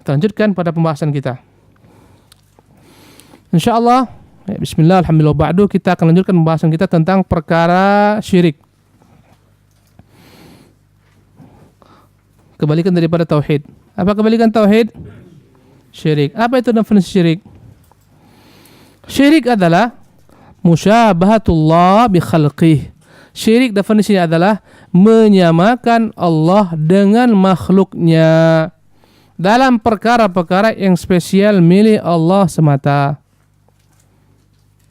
Kita lanjutkan pada pembahasan kita. Insyaallah, bismillah, alhamdulillah, ba'du, kita akan lanjutkan pembahasan kita tentang perkara syirik. Kebalikan daripada tauhid. Apa kebalikan tauhid? Syirik. Apa itu definisi syirik? Syirik adalah musyabahatullah bi khalqih. Syirik definisinya adalah menyamakan Allah dengan makhluknya dalam perkara-perkara yang spesial milik Allah semata.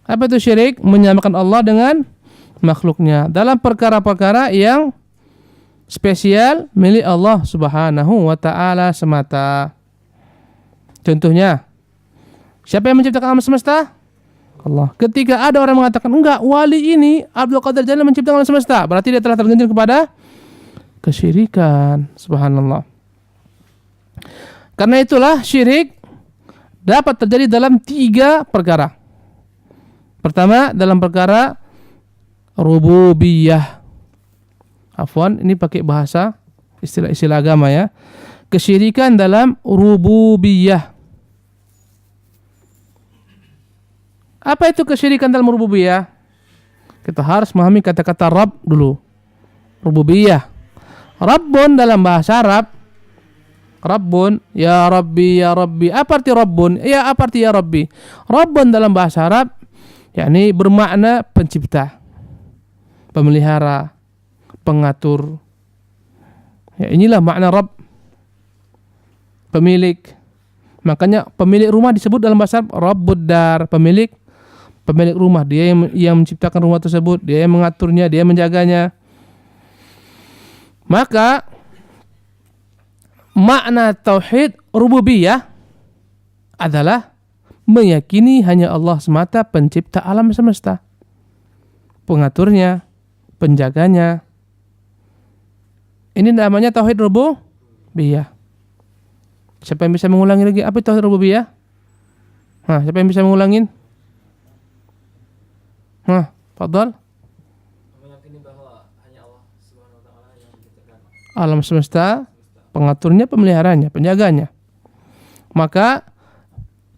Apa itu syirik? Menyamakan Allah dengan makhluknya dalam perkara-perkara yang spesial milik Allah Subhanahu wa ta'ala semata. Contohnya, siapa yang menciptakan alam semesta? Allah. Ketika ada orang mengatakan, enggak, wali ini Abdul Qadir Jalil menciptakan alam semesta, berarti dia telah tergelincir kepada kesyirikan. Subhanallah. Karena itulah syirik dapat terjadi dalam 3 perkara. Pertama, dalam perkara rububiyah. Afwan, ini pakai bahasa istilah-istilah agama ya. Kesyirikan dalam rububiyah. Apa itu kesyirikan dalam rububiyah? Kita harus memahami kata-kata Rabb dulu. Rububiyah. Rabbun dalam bahasa Arab, Rabbun, ya Rabbi, ya Rabbi. Apa arti Rabbun? Ya, apa arti ya Rabbi? Rabbun dalam bahasa Arab yakni bermakna pencipta, pemelihara, pengatur. Ya, inilah makna Rabb. Pemilik. Makanya pemilik rumah disebut dalam bahasa Arab Rabbud Dar, pemilik rumah. Dia yang menciptakan rumah tersebut, dia yang mengaturnya, dia yang menjaganya. Maka makna tauhid rububiyah adalah meyakini hanya Allah semata pencipta alam semesta, pengaturnya, penjaganya. Ini namanya tauhid rububiyah. Siapa yang bisa mengulangi lagi? Apa itu tauhid rububiyah? Siapa yang bisa mengulangin? Fadhal. Meyakini bahwa hanya Allah Subhanahu wa taala yang menciptakan alam semesta, pengaturnya, pemeliharanya, penjaganya. Maka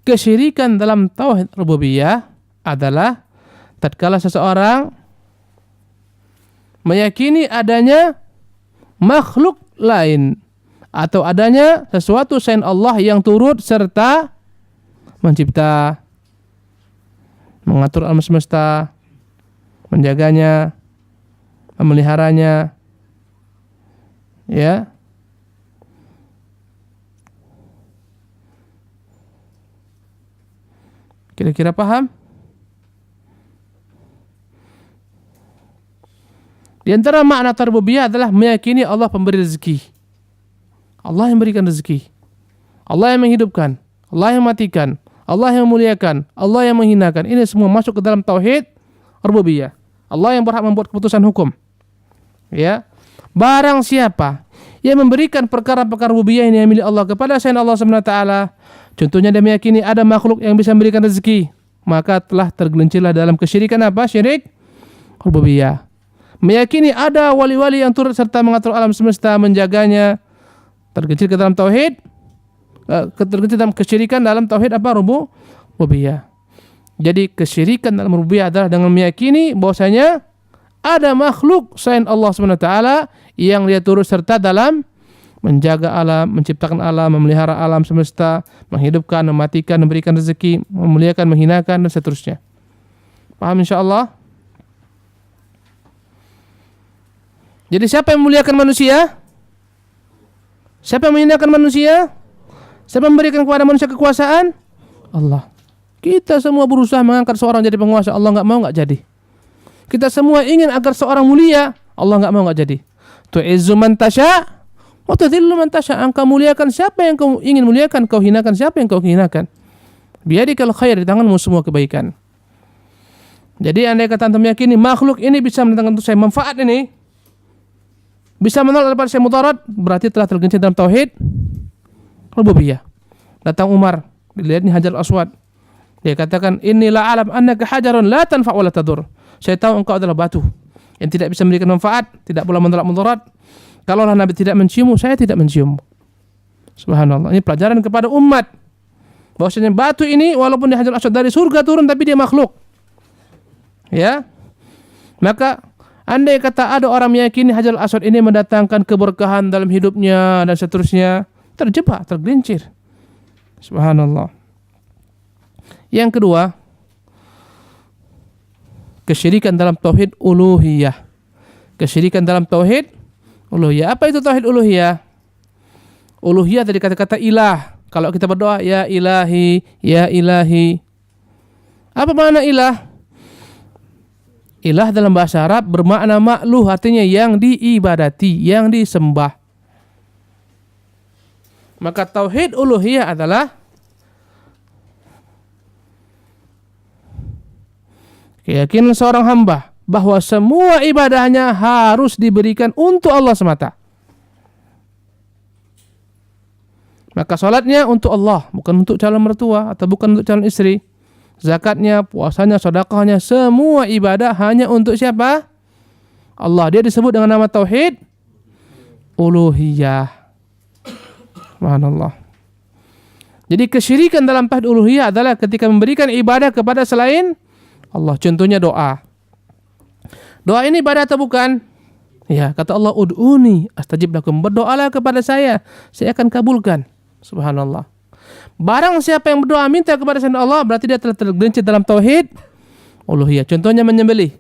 kesyirikan dalam tauhid rububiyah adalah tatkala seseorang meyakini adanya makhluk lain atau adanya sesuatu selain Allah yang turut serta mencipta, mengatur alam semesta, menjaganya, memeliharanya. Ya. Kira-kira paham? Di antara makna rububiyah adalah meyakini Allah pemberi rezeki. Allah yang memberikan rezeki. Allah yang menghidupkan. Allah yang mematikan. Allah yang memuliakan. Allah yang menghinakan. Ini semua masuk ke dalam tauhid rububiyah. Allah yang berhak membuat keputusan hukum. Ya. Barang siapa yang memberikan perkara-perkara rububiyah ini yang milik Allah kepada selain Allah Subhanahu wa taala, contohnya dia meyakini ada makhluk yang bisa memberikan rezeki, maka telah tergelincirlah dalam kesyirikan apa? Syirik rububiyah. Meyakini ada wali-wali yang turut serta mengatur alam semesta, menjaganya, tergelincir ke dalam tauhid, tergelincir dalam kesyirikan dalam tauhid apa? Rububiyah. Jadi kesyirikan dalam rububiyah adalah dengan meyakini bahwasanya ada makhluk selain Allah Subhanahu wa taala yang dia turut serta dalam menjaga alam, menciptakan alam, memelihara alam semesta, menghidupkan, mematikan, memberikan rezeki, memuliakan, menghinakan, dan seterusnya. Paham insyaallah? Jadi siapa yang memuliakan manusia? Siapa yang menghinakan manusia? Siapa yang memberikan kepada manusia kekuasaan? Allah. Kita semua berusaha mengangkat seorang jadi penguasa, Allah enggak mau, enggak jadi. Kita semua ingin agar seorang mulia, Allah enggak mau, enggak jadi. Tu'izzu man tasya' wa tudhillu man tasya'. Engkau muliakan siapa yang kau ingin muliakan, kau hinakan siapa yang kau hinakan. Biyadikal khair, di tanganmu semua kebaikan. Jadi andai kata antum meyakini makhluk ini bisa mendatangkan untuk saya manfaat ini, bisa menolak daripada saya mudarat, berarti telah tergelincir dalam tauhid rububiyah. Datang Umar, dilihat ni Hajar Aswad. Dia katakan, "Inni la alam annaka hajarun la tanfa' wa la tadur." Saya tahu engkau adalah batu yang tidak bisa memberikan manfaat, tidak pula menolak mudarat. Kalaulah Nabi tidak menciummu, saya tidak menciummu. Subhanallah. Ini pelajaran kepada umat. Bahwasanya batu ini walaupun dia Hajarul Aswad dari surga turun tapi dia makhluk. Ya. Maka andai kata ada orang meyakini Hajarul Aswad ini mendatangkan keberkahan dalam hidupnya dan seterusnya, terjebak, tergelincir. Subhanallah. Yang kedua, kesyirikan dalam tauhid uluhiyah. Kesyirikan dalam tauhid uluhiyah. Apa itu tauhid uluhiyah? Uluhiyah dari kata-kata ilah. Kalau kita berdoa, ya ilahi, ya ilahi. Apa makna ilah? Ilah dalam bahasa Arab bermakna ma'luh, artinya yang diibadati, yang disembah. Maka tauhid uluhiyah adalah keyakinan seorang hamba bahwa semua ibadahnya harus diberikan untuk Allah semata. Maka salatnya untuk Allah, bukan untuk calon mertua atau bukan untuk calon istri. Zakatnya, puasanya, sedekahnya, semua ibadah hanya untuk siapa? Allah. Dia disebut dengan nama tauhid uluhiyah. Subhanallah. Jadi kesyirikan dalam tauhid uluhiyah adalah ketika memberikan ibadah kepada selain Allah. Contohnya doa. Doa ini ibadah atau bukan? Ya, kata Allah, ud'uni astajib lakum. Berdoalah kepada saya akan kabulkan. Subhanallah. Barang siapa yang berdoa minta kepada selain Allah, berarti dia telah tergelincir dalam tauhid uluhiyah. Contohnya menyembelih.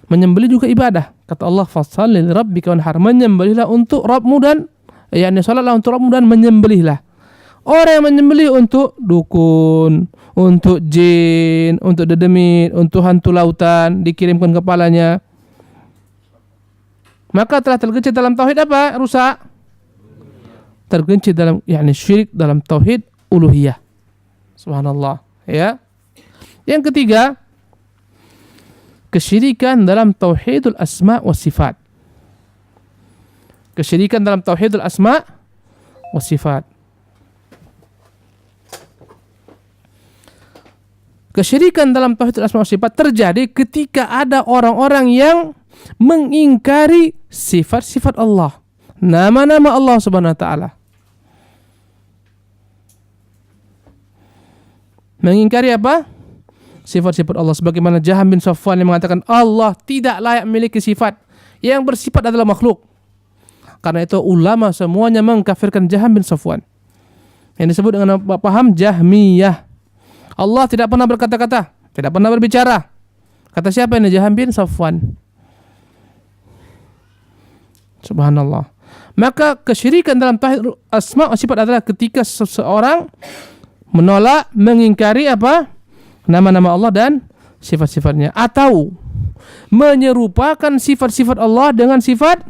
Menyembelih juga ibadah. Kata Allah, fashalli lirabbika wanhar. Menyembelihlah untuk Rabbmu dan salatlah untuk Rabbmu dan menyembelihlah. Orang yang menyembelih untuk dukun, untuk jin, untuk dedemit, untuk hantu lautan, dikirimkan kepalanya, maka telah tergelincir dalam tauhid apa? Rusak. Tergelincir dalam syirik dalam tauhid uluhiyah. Subhanallah, ya. Yang ketiga, kesyirikan dalam tauhidul asma wa sifat. Kesyirikan dalam tauhidul asma wa sifat. Kesyirikan dalam tauhidul asma wa sifat terjadi ketika ada orang-orang yang mengingkari sifat-sifat Allah, nama-nama Allah Subhanahu wa taala. Mengingkari apa? Sifat-sifat Allah, sebagaimana Jaham bin Safwan yang mengatakan Allah tidak layak memiliki sifat, yang bersifat adalah makhluk. Karena itu ulama semuanya mengkafirkan Jaham bin Safwan, yang disebut dengan paham Jahmiyah. Allah tidak pernah berkata-kata, tidak pernah berbicara. Kata siapa ini? Jaham bin Safwan. Subhanallah. Maka kesyirikan dalam tauhid asma wa sifat adalah ketika seseorang menolak, mengingkari apa? Nama-nama Allah dan sifat-sifatnya, atau menyerupakan sifat-sifat Allah dengan sifat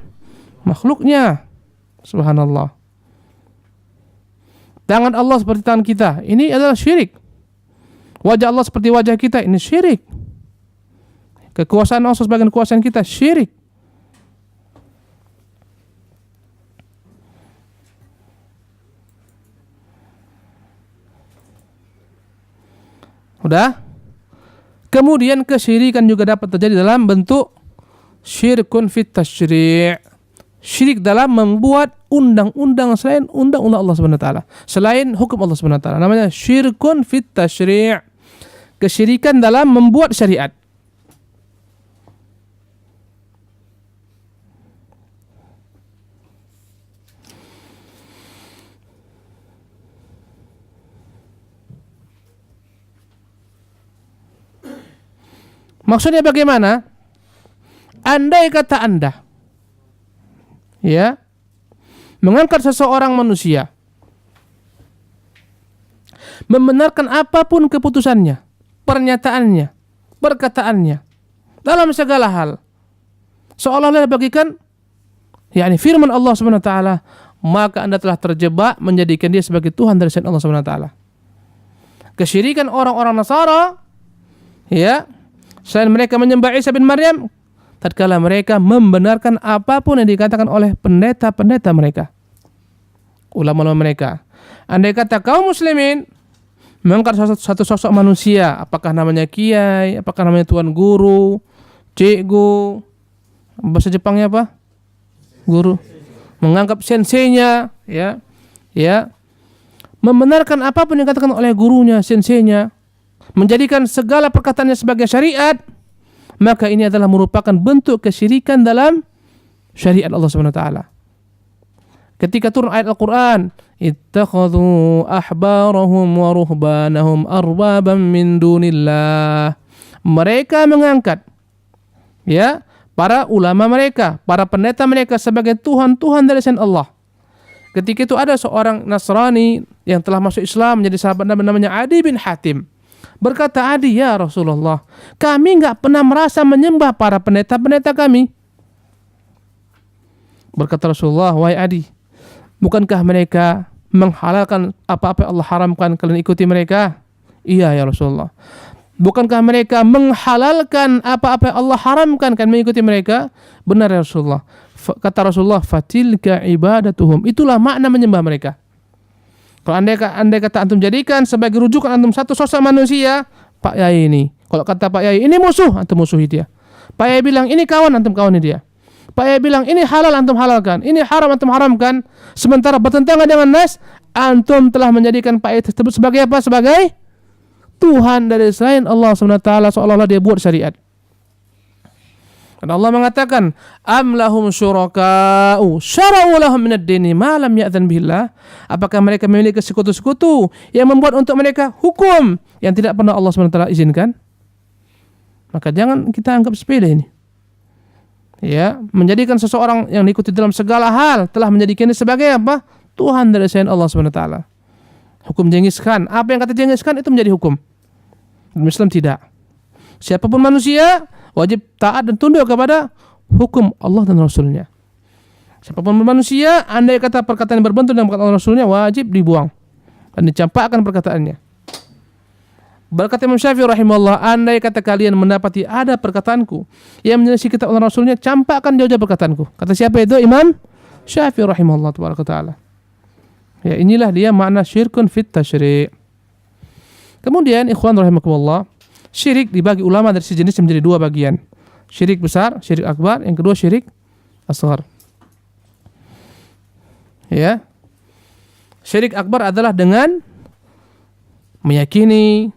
makhluknya. Subhanallah. Tangan Allah seperti tangan kita, ini adalah syirik. Wajah Allah seperti wajah kita, ini syirik. Kekuasaan Allah sebagai kekuasaan kita, syirik. Udah? Kemudian kesyirikan juga dapat terjadi dalam bentuk syirkun fit tasyri'. Syirik dalam membuat undang-undang selain undang-undang Allah Subhanahu wa taala, selain hukum Allah Subhanahu wa taala. Namanya syirkun fit tasyri'. Kesyirikan dalam membuat syariat. Maksudnya bagaimana? Andai kata Anda mengangkat seseorang manusia, membenarkan apapun keputusannya, pernyataannya, perkataannya dalam segala hal, seolah-olah bagikan firman Allah Subhanahu wa taala, maka Anda telah terjebak menjadikan dia sebagai Tuhan dari selain Allah Subhanahu wa taala. Kesyirikan orang-orang Nasara, selain mereka menyembah Isa bin Maryam, tatkala mereka membenarkan apapun yang dikatakan oleh pendeta-pendeta mereka, ulama-ulama mereka. Andai kata kaum muslimin mengangkat satu sosok manusia, apakah namanya kiai, apakah namanya tuan guru, cikgu, bahasa Jepangnya apa? Guru. Menganggap senseinya, ya, membenarkan apapun yang dikatakan oleh gurunya, senseinya, menjadikan segala perkataannya sebagai syariat, maka ini adalah merupakan bentuk kesyirikan dalam syariat Allah Subhanahu wa taala. Ketika turun ayat Al-Qur'an, ittakhadhu ahbarahum wa ruhbanahum arbaban min dunillah. Mereka mengangkat, ya, para ulama mereka, para pendeta mereka sebagai Tuhan-Tuhan dari selain Allah. Ketika itu ada seorang Nasrani yang telah masuk Islam menjadi sahabat Nabi namanya Adi bin Hatim. Berkata Adi, ya Rasulullah, kami enggak pernah merasa menyembah para pendeta-pendeta kami. Berkata Rasulullah, wahai Adi, bukankah mereka menghalalkan apa-apa yang Allah haramkan, kalian ikuti mereka? Iya ya Rasulullah. Bukankah mereka menghalalkan apa-apa yang Allah haramkan, kalian mengikuti mereka? Benar ya Rasulullah. Kata Rasulullah, fatilka ibadatuhum. Itulah makna menyembah mereka. Kalau andai kata antum jadikan sebagai rujukan antum satu sosok manusia, Pak Yai ini. Kalau kata Pak Yai, ini musuh, antum musuhi dia. Pak Yai bilang, ini kawan, antum kawani dia. Pak Yai bilang, ini halal, antum halalkan. Ini haram, antum haramkan. Sementara bertentangan dengan nas, antum telah menjadikan Pak Yai tersebut sebagai apa? Sebagai Tuhan dari selain Allah SWT, seolah-olah dia buat syariat. Dan Allah mengatakan, am lahum syuraka'u syara'u lahum minad dini ma lam ya'dzan billah. Apakah mereka memiliki sekutu-sekutu yang membuat untuk mereka hukum yang tidak pernah Allah SWT izinkan? Maka jangan kita anggap sepele ini. Ya, menjadikan seseorang yang diikuti dalam segala hal telah menjadikannya sebagai apa? Tuhan dari selain Allah SWT. Hukum Genghis Khan, apa yang kata Genghis Khan itu menjadi hukum. Islam tidak. Siapapun manusia wajib taat dan tunduk kepada hukum Allah dan Rasulnya. Siapapun manusia, andai kata perkataan yang berbenturan dengan perkataan Rasulnya, wajib dibuang dan dicampakkan perkataannya. Berkata Imam Syafi'i rahimahullah, andai kata kalian mendapati ada perkataanku yang menyelisih kitab Allah Rasulnya, campakkan jauh-jauh perkataanku. Kata siapa itu? Imam Syafi'i rahimahullah taala. Ya, inilah dia makna syirkun fit tasyri'. Kemudian ikhwan rahimakumullah, syirik dibagi ulama dari sejenis menjadi dua bagian. Syirik besar, syirik akbar, yang kedua syirik asghar. Ya. Syirik akbar adalah dengan meyakini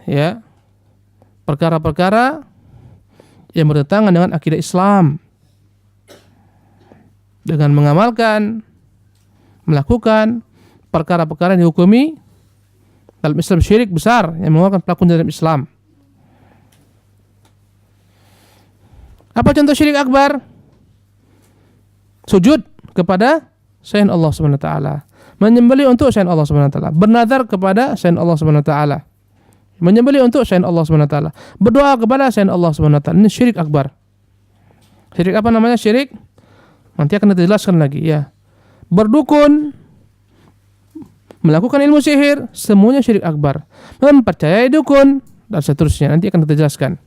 ya perkara-perkara yang bertentangan dengan akidah Islam, dengan mengamalkan, melakukan perkara-perkara yang dihukumi dalam Islam syirik besar yang mengeluarkan pelakunya dalam Islam. Apa contoh syirik akbar? Sujud kepada selain Allah Subhanahu wa taala, menyembelih untuk selain Allah Subhanahu wa taala, bernazar kepada selain Allah Subhanahu wa taala, menyembelih untuk selain Allah Subhanahu wa taala, berdoa kepada selain Allah Subhanahu wa taala. Ini syirik akbar. Syirik apa namanya syirik? Nanti akan dijelaskan lagi ya. Berdukun, melakukan ilmu sihir, semuanya syirik akbar. Mempercayai dukun dan seterusnya, nanti akan dijelaskan.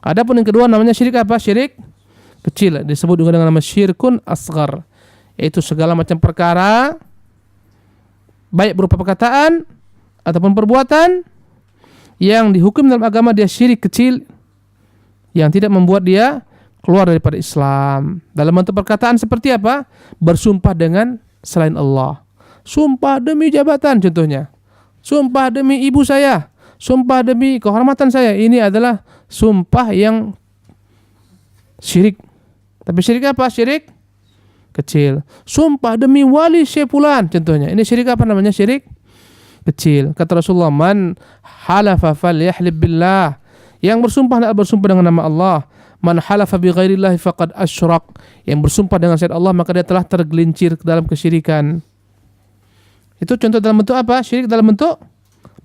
Adapun yang kedua namanya syirik apa? Syirik kecil, disebut juga dengan nama syirkun asghar, yaitu segala macam perkara baik berupa perkataan ataupun perbuatan yang dihukum dalam agama dia syirik kecil yang tidak membuat dia keluar daripada Islam. Dalam bentuk perkataan seperti apa? Bersumpah dengan selain Allah. Sumpah demi jabatan contohnya. Sumpah demi ibu saya. Sumpah demi kehormatan saya. Ini adalah sumpah yang syirik. Tapi syirik apa? Syirik kecil. Sumpah demi wali Syekh fulan contohnya. Ini syirik apa namanya? Syirik kecil. Kata Rasulullah, man halafa falyahlib billah. Yang bersumpah adalah bersumpah dengan nama Allah. Man halafa bi ghairillahi faqad asyrak. Yang bersumpah dengan selain Allah maka dia telah tergelincir ke dalam kesyirikan. Itu contoh dalam bentuk apa? Syirik dalam bentuk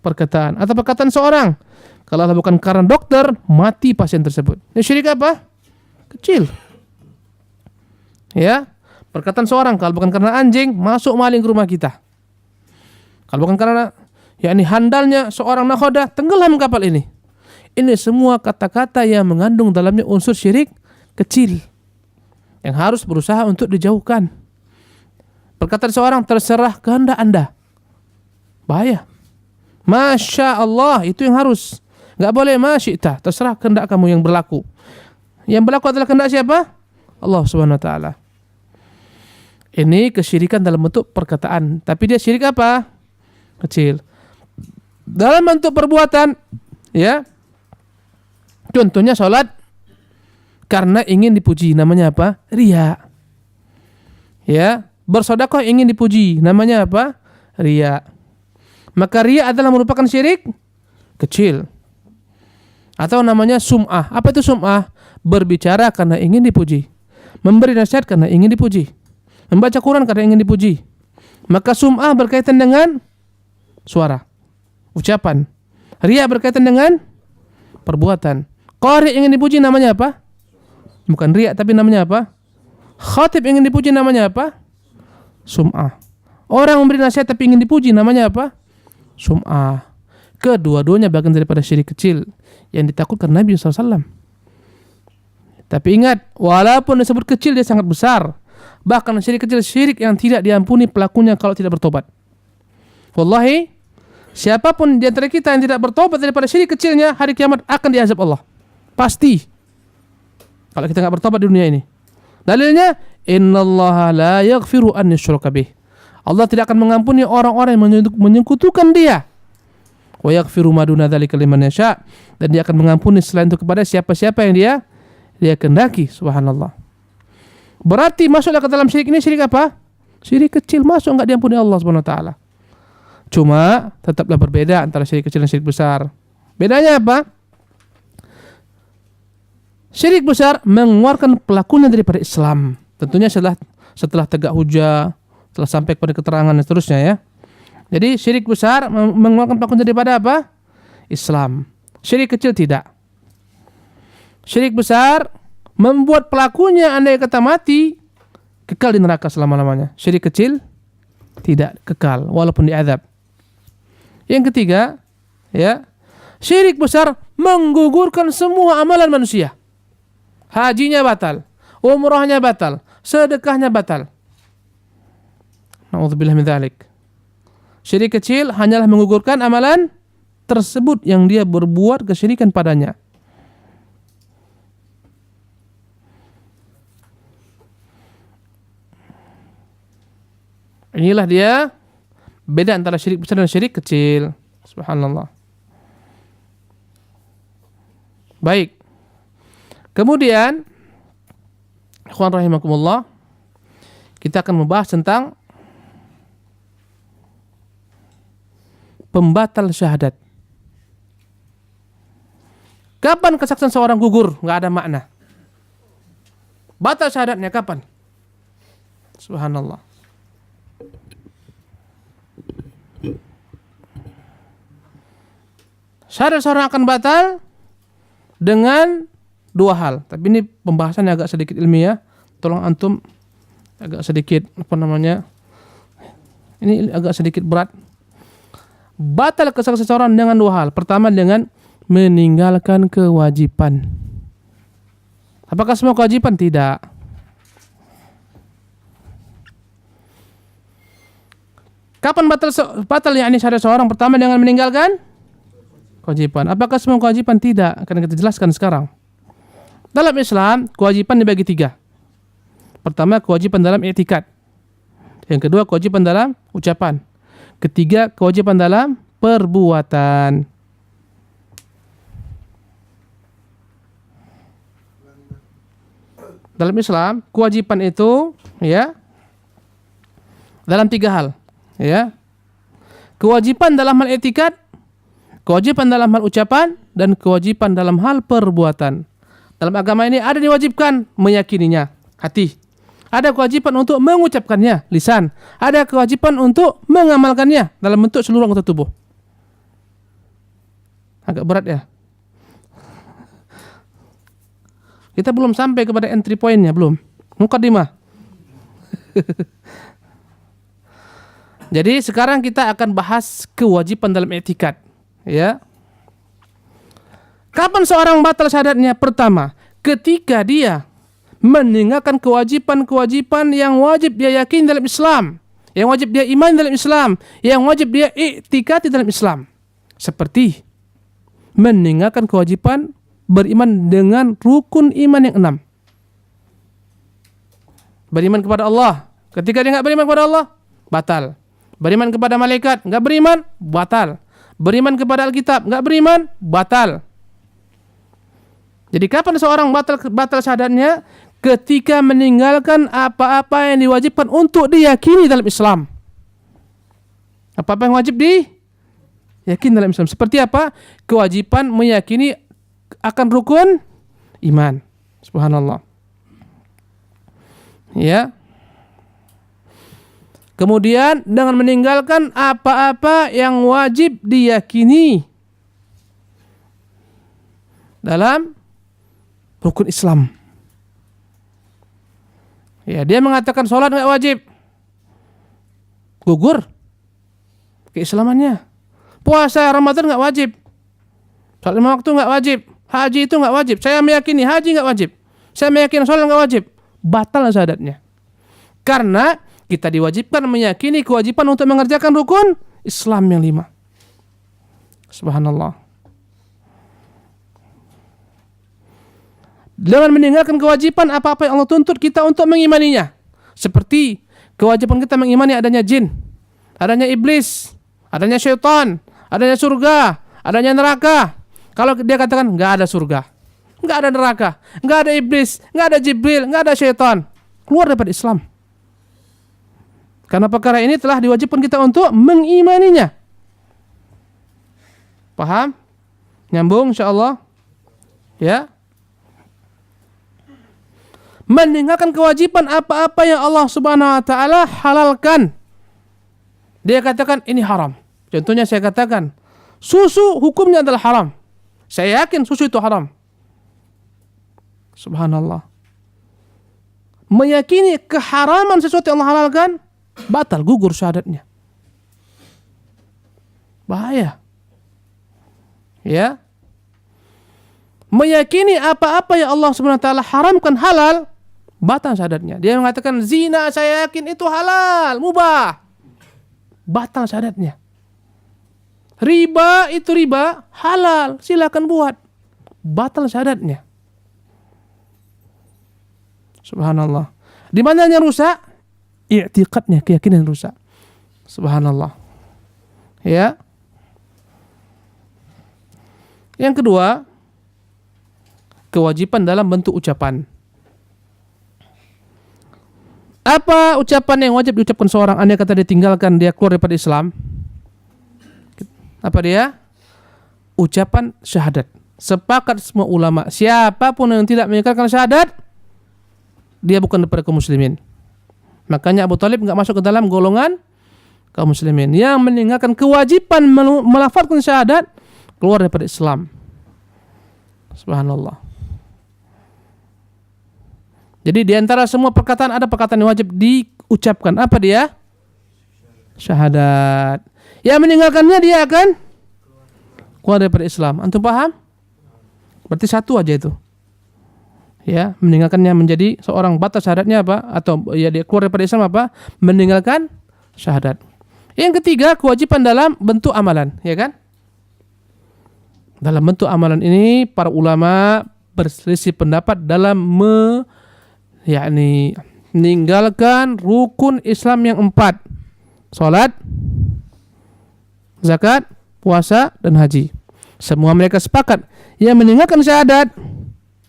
perkataan atau perkataan seorang. Kalau bukan karena dokter, mati pasien tersebut. Ini syirik apa? Kecil. Ya, perkataan seorang kalau bukan karena anjing masuk maling ke rumah kita. Kalau bukan karena yakni handalnya seorang nakhoda tenggelam kapal ini. Ini semua kata-kata yang mengandung dalamnya unsur syirik kecil yang harus berusaha untuk dijauhkan. Perkataan seorang terserah kehendak Anda. Bahaya. Masya Allah, itu yang harus. Gak boleh masyita, terserah kehendak kamu yang berlaku. Yang berlaku adalah kehendak siapa? Allah Subhanahu wa taala. Ini kesyirikan dalam bentuk perkataan, tapi dia syirik apa? Kecil. Dalam bentuk perbuatan, ya. Contohnya sholat karena ingin dipuji, namanya apa? Riya. Ya, bersedekah ingin dipuji, namanya apa? Riya. Maka riya adalah merupakan syirik kecil. Atau namanya sum'ah. Apa itu sum'ah? Berbicara karena ingin dipuji, memberi nasihat karena ingin dipuji, membaca Quran karena ingin dipuji. Maka sum'ah berkaitan dengan suara, ucapan. Riya berkaitan dengan perbuatan. Qari ingin dipuji namanya apa? Bukan riya, tapi namanya apa? Khatib ingin dipuji namanya apa? Sum'ah. Orang memberi nasihat tapi ingin dipuji namanya apa? Sum'ah. Kedua-duanya bagian daripada syirik kecil yang ditakutkan Nabi SAW. Tapi ingat, walaupun disebut kecil, dia sangat besar. Bahkan syirik kecil, syirik yang tidak diampuni pelakunya kalau tidak bertobat. Wallahi, siapapun di antara kita yang tidak bertobat daripada syirik kecilnya, hari kiamat akan diazab Allah. Pasti. Kalau kita nggak bertobat di dunia ini. Dalilnya, innallaha la yaghfiru an yushraka bih. Allah tidak akan mengampuni orang-orang yang menyekutukan dia. Wa yaghfiru ma duna dzalika liman yasha, dan dia akan mengampuni selain itu kepada siapa-siapa yang dia kehendaki. Subhanallah. Berarti masuklah ke dalam syirik ini, syirik apa? Syirik kecil, masuk enggak diampuni Allah Subhanahu wa taala. Cuma tetaplah berbeda antara syirik kecil dan syirik besar. Bedanya apa? Syirik besar mengeluarkan pelakunya daripada Islam. Tentunya setelah tegak hujah, setelah sampai kepada keterangan dan seterusnya, ya. Jadi syirik besar mengeluarkan pelakunya daripada apa? Islam. Syirik kecil tidak. Syirik besar membuat pelakunya andai kata mati kekal di neraka selama-lamanya. Syirik kecil tidak kekal walaupun diazab. Yang ketiga, ya, syirik besar menggugurkan semua amalan manusia. Hajinya batal, umrahnya batal, sedekahnya batal. Na'udzubillah min dzalik. Syirik kecil hanyalah menggugurkan amalan tersebut yang dia berbuat kesyirikan padanya. Inilah dia beda antara syirik besar dan syirik kecil. Subhanallah. Baik. Kemudian, ikhwan rahimakumullah, kita akan membahas tentang pembatal syahadat. Kapan kesaksian seorang gugur? Nggak ada makna. Batal syahadatnya kapan? Subhanallah. Syahadat seorang akan batal dengan dua hal. Tapi ini pembahasannya agak sedikit ilmiah. Tolong antum agak sedikit ini agak sedikit berat. Batal kesaksian seseorang dengan dua hal. Pertama dengan meninggalkan kewajiban. Apakah semua kewajiban? Tidak. Kapan batal yakni syahadat seorang? Pertama dengan meninggalkan kewajiban. Apakah semua kewajiban? Tidak. Akan kita jelaskan sekarang. Dalam Islam, kewajiban dibagi tiga. Pertama, kewajiban dalam i'tikad. Yang kedua, kewajiban dalam ucapan. Ketiga, kewajiban dalam perbuatan. Dalam Islam, kewajiban itu, ya, dalam tiga hal, ya. Kewajiban dalam hal i'tikad, kewajiban dalam hal ucapan, dan kewajiban dalam hal perbuatan. Dalam agama ini ada diwajibkan meyakininya, hati. Ada kewajiban untuk mengucapkannya, lisan. Ada kewajiban untuk mengamalkannya dalam bentuk seluruh anggota tubuh. Agak berat ya. Kita belum sampai kepada entry point-nya, belum. Muqaddimah. Jadi sekarang kita akan bahas kewajiban dalam i'tikad, ya. Kapan seorang batal syahadatnya? Pertama, ketika dia meninggalkan kewajiban-kewajiban yang wajib dia yakini dalam Islam, yang wajib dia iman dalam Islam, yang wajib dia i'tikadi dalam Islam. Seperti meninggalkan kewajiban beriman dengan rukun iman yang 6. Beriman kepada Allah, Ketika dia nggak beriman kepada Allah, batal. Beriman kepada malaikat, nggak beriman, batal. Beriman kepada Alkitab, nggak beriman, batal. Jadi kapan seorang batal syahadatnya? Ketika meninggalkan apa-apa yang diwajibkan untuk diyakini dalam Islam. Apa-apa yang wajib diyakini dalam Islam. Seperti apa? Kewajiban meyakini akan rukun iman. Subhanallah. Ya. Kemudian dengan meninggalkan apa-apa yang wajib diyakini dalam rukun Islam. Ya, dia mengatakan sholat nggak wajib, gugur keislamannya. Puasa Ramadan nggak wajib, sholat 5 waktu nggak wajib, haji itu nggak wajib. Saya meyakini haji nggak wajib, saya meyakini sholat nggak wajib, batal syahadatnya. Karena kita diwajibkan meyakini kewajiban untuk mengerjakan rukun Islam yang 5. Subhanallah. Dengan meninggalkan kewajiban apa-apa yang Allah tuntut kita untuk mengimaninya. Seperti kewajiban kita mengimani adanya jin, adanya iblis, adanya syaitan, adanya surga, adanya neraka. Kalau dia katakan nggak ada surga, nggak ada neraka, nggak ada iblis, nggak ada Jibril, nggak ada syaitan, keluar daripada Islam. Karena perkara ini telah diwajibkan kita untuk mengimaninya. Paham? Nyambung insyaallah? Ya. Meninggalkan kewajiban apa-apa yang Allah Subhanahu wa taala halalkan. Dia katakan ini haram. Contohnya saya katakan, susu hukumnya adalah haram. Saya yakin susu itu haram. Subhanallah. Meyakini keharaman sesuatu yang Allah halalkan, batal, gugur syahadatnya. Bahaya. Ya. Meyakini apa-apa yang Allah Subhanahu wa taala haramkan halal, batal syahadatnya. Dia mengatakan zina saya yakin itu halal, mubah. Batal syahadatnya. Riba itu riba, halal, silakan buat. Batal syahadatnya. Subhanallah. Di mananya rusak? I'tiqadnya, keyakinan rusak. Subhanallah. Ya. Yang kedua, kewajiban dalam bentuk ucapan. Apa ucapan yang wajib diucapkan seorang andai kata dia tinggalkan, dia keluar daripada Islam? Apa dia? Ucapan syahadat. Sepakat semua ulama, siapapun yang tidak mengikrarkan syahadat, dia bukan daripada kaum muslimin. Makanya Abu Thalib enggak masuk ke dalam golongan kaum muslimin. Yang meninggalkan kewajiban melafazkan syahadat, keluar daripada Islam. Subhanallah. Jadi di antara semua perkataan ada perkataan yang wajib diucapkan. Apa dia? Syahadat. Yang meninggalkannya dia akan keluar daripada Islam. Antum paham? Berarti satu aja itu. Ya, meninggalkannya menjadi seorang batas syahadatnya apa? Atau ya dia keluar daripada Islam apa? Meninggalkan syahadat. Yang ketiga, kewajiban dalam bentuk amalan, ya kan? Dalam bentuk amalan ini para ulama berselisih pendapat dalam meninggalkan rukun Islam yang 4. Salat, zakat, puasa, dan haji. Semua mereka sepakat yang meninggalkan syahadat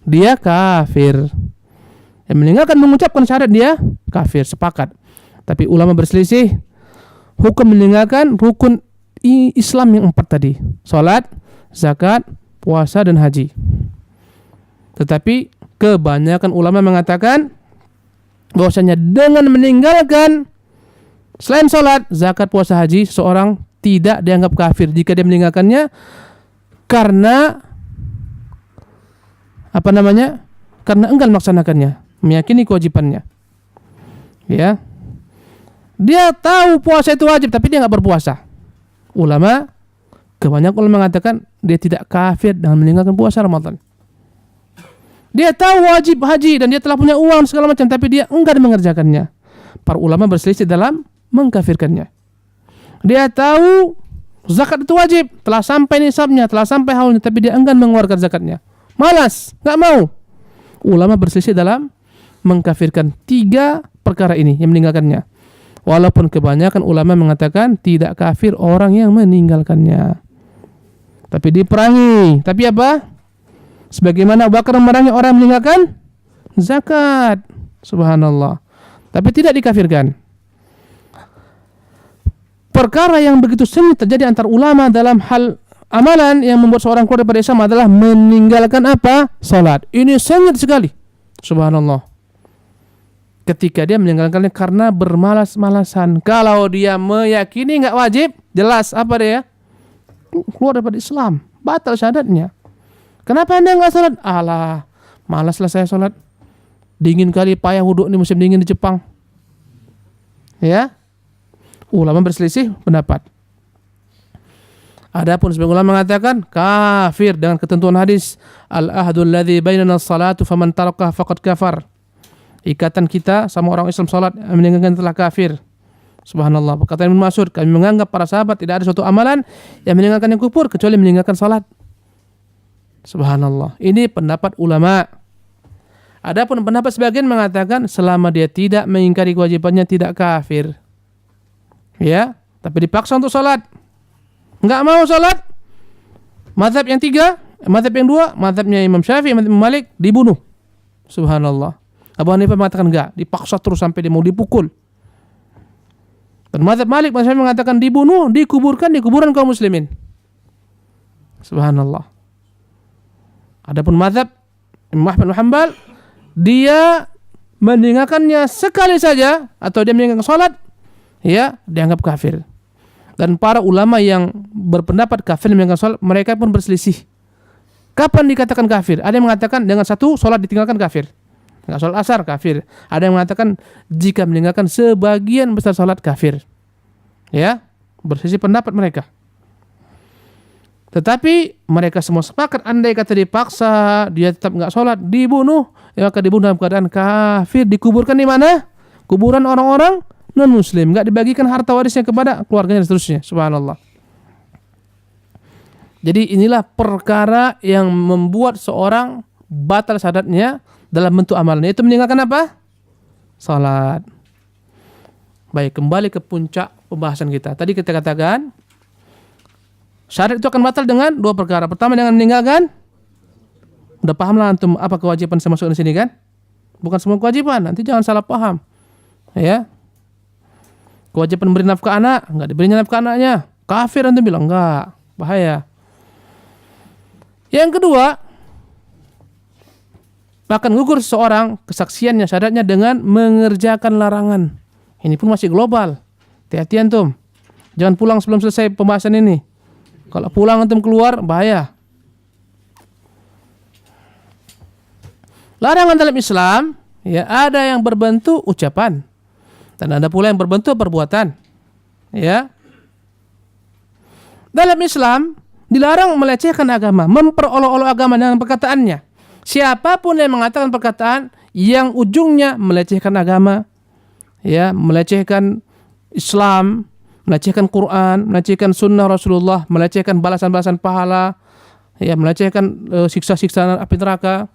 dia kafir. Yang meninggalkan mengucapkan syahadat dia kafir, sepakat. Tapi ulama berselisih hukum meninggalkan rukun Islam yang 4 tadi. Salat, zakat, puasa, dan haji. Tetapi kebanyakan ulama mengatakan bahwasanya dengan meninggalkan selain salat, zakat, puasa, haji, seseorang tidak dianggap kafir jika dia meninggalkannya karena karena enggan melaksanakannya, meyakini kewajibannya. Ya. Dia tahu puasa itu wajib tapi dia enggak berpuasa. Kebanyakan ulama mengatakan dia tidak kafir dengan meninggalkan puasa Ramadan. Dia tahu wajib haji dan dia telah punya uang segala macam tapi dia enggan mengerjakannya. Para ulama berselisih dalam mengkafirkannya. Dia tahu zakat itu wajib, telah sampai nisabnya, telah sampai haulnya tapi dia enggan mengeluarkan zakatnya. Malas, enggak mau. Ulama berselisih dalam mengkafirkan 3 perkara ini yang meninggalkannya. Walaupun kebanyakan ulama mengatakan tidak kafir orang yang meninggalkannya. Tapi diperangi. Tapi apa? Sebagaimana Abu Bakar memerangi orang yang meninggalkan zakat. Subhanallah. Tapi tidak dikafirkan. Perkara yang begitu sering terjadi antar ulama dalam hal amalan yang membuat seorang keluar daripada Islam adalah meninggalkan apa? Salat. Ini sangat sekali. Subhanallah. Ketika dia meninggalkannya karena bermalas-malasan. Kalau dia meyakini enggak wajib, jelas apa dia? Keluar daripada Islam. Batal syahadatnya. Kenapa Anda enggak salat? Alah, malaslah saya salat. Dingin kali, payah wudhu nih musim dingin di Jepang. Ya. Ulama berselisih pendapat. Adapun sebagian ulama mengatakan kafir dengan ketentuan hadis al-ahdul ladzi bainana as-salatu faman tarakaha faqad kafar. Ikatan kita sama orang Islam salat meninggalkan telah kafir. Subhanallah. Perkataan Ibnu Mas'ud, kami menganggap para sahabat tidak ada suatu amalan yang meninggalkan yang kufur kecuali meninggalkan salat. Subhanallah. Ini pendapat ulama. Adapun pendapat sebagian mengatakan selama dia tidak mengingkari kewajibannya tidak kafir. Ya, tapi dipaksa untuk salat. Enggak mau salat. Mazhab yang 3, mazhab yang 2, mazhabnya Imam Syafi'i, mazhab Imam Malik dibunuh. Subhanallah. Abu Hanifah mengatakan enggak, dipaksa terus sampai dia mau dipukul. Dan mazhab Malik mengatakan dibunuh, dikuburkan di kuburan kaum muslimin. Subhanallah. Adapun mazhab Imam Ahmad bin Hanbal, dia meninggalkannya sekali saja atau dia meninggalkan salat, ya, dianggap kafir. Dan para ulama yang berpendapat kafir meninggalkan salat, mereka pun berselisih. Kapan dikatakan kafir? Ada yang mengatakan dengan satu salat ditinggalkan kafir. Enggak salat asar kafir. Ada yang mengatakan jika meninggalkan sebagian besar salat kafir. Ya, berselisih pendapat mereka. Tetapi mereka semua sepakat andai kata dipaksa dia tetap enggak salat, dibunuh, ya maka dibunuh dalam keadaan kafir. Dikuburkan di mana? Kuburan orang-orang non muslim, enggak dibagikan harta warisnya kepada keluarganya dan seterusnya. Subhanallah. Jadi inilah perkara yang membuat seorang batal syahadatnya dalam bentuk amalnya, itu meninggalkan apa? Salat. Baik, kembali ke puncak pembahasan kita. Tadi kita katakan syahadat itu akan batal dengan dua perkara. Pertama dengan meninggalkan. Udah paham lah antum apa kewajiban saya masuk di sini kan? Bukan semua kewajiban, nanti jangan salah paham. Ya. Kewajiban beri nafkah anak, enggak diberinya nafkah anaknya. Kafir antum bilang enggak, bahaya. Yang kedua, bahkan gugur seseorang kesaksiannya syahadatnya dengan mengerjakan larangan. Ini pun masih global. Hati-hati antum. Jangan pulang sebelum selesai pembahasan ini. Kalau pulang antum keluar bahaya. Larangan dalam Islam ya ada yang berbentuk ucapan dan ada pula yang berbentuk perbuatan. Ya. Dalam Islam dilarang melecehkan agama, memperolok-olok agama dengan perkataannya. Siapapun yang mengatakan perkataan yang ujungnya melecehkan agama, ya, melecehkan Islam, melecehkan Quran, melecehkan sunnah Rasulullah, melecehkan balasan-balasan pahala, ya, melecehkan siksa-siksa api neraka.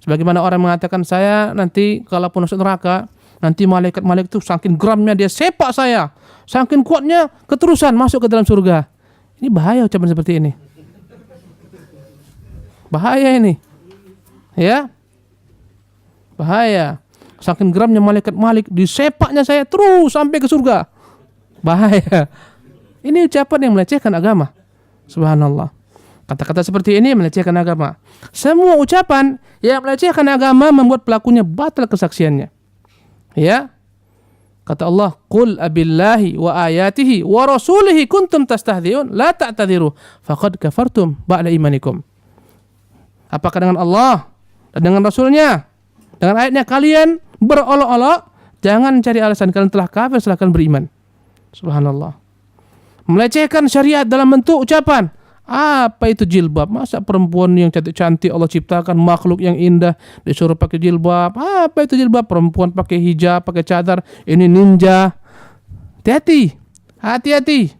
Sebagaimana orang mengatakan saya nanti kalau masuk neraka, nanti malaikat-malaikat itu saking geramnya dia sepak saya, saking kuatnya keterusan masuk ke dalam surga. Ini bahaya ucapan seperti ini. Bahaya ini. Ya, bahaya. Saking geramnya malaikat disepaknya saya terus sampai ke surga. Bahaya. Ini ucapan yang melecehkan agama. Subhanallah. Kata-kata seperti ini melecehkan agama. Semua ucapan yang melecehkan agama membuat pelakunya batal kesaksiannya. Ya. Kata Allah, "Qul abillahi wa ayatihi wa rasulihi kuntum tastahzi'un la ta'tadhiru faqad kafartum ba'da imanikum." Apakah dengan Allah dan dengan Rasulnya, dengan ayatnya kalian berolok-olok, jangan cari alasan, kalian telah kafir setelah kalian beriman. Subhanallah. Melecehkan syariat dalam bentuk ucapan. Apa itu jilbab? Masa perempuan yang cantik-cantik Allah ciptakan makhluk yang indah disuruh pakai jilbab? Apa itu jilbab? Perempuan pakai hijab, pakai cadar, ini ninja. Hati-hati. Hati-hati.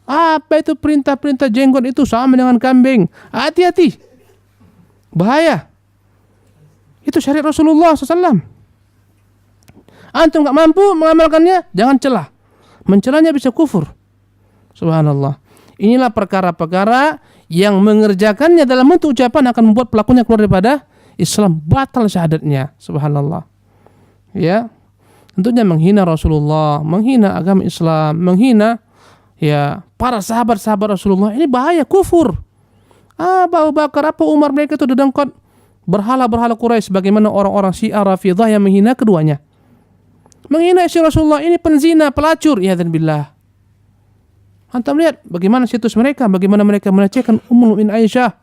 Apa itu perintah-perintah jenggot itu sama dengan kambing? Hati-hati. Bahaya. Itu syariat Rasulullah SAW. Antum nggak mampu mengamalkannya, jangan celah. Mencelanya bisa kufur. Subhanallah. Inilah perkara-perkara yang mengerjakannya dalam bentuk ucapan akan membuat pelakunya keluar daripada Islam, batal syahadatnya. Subhanallah. Ya. Tentunya menghina Rasulullah, menghina agama Islam, menghina ya para sahabat-sahabat Rasulullah. Ini bahaya, kufur. Abu Bakar, apa Umar, mereka itu dedengkot berhala-berhala Quraisy, bagaimana orang-orang Syiah Rafidhah yang menghina keduanya. Menghina istri Rasulullah, ini penzina, pelacur, ya dan billah. Antum lihat bagaimana situs mereka, bagaimana mereka melecehkan Ummul Mukminin Aisyah,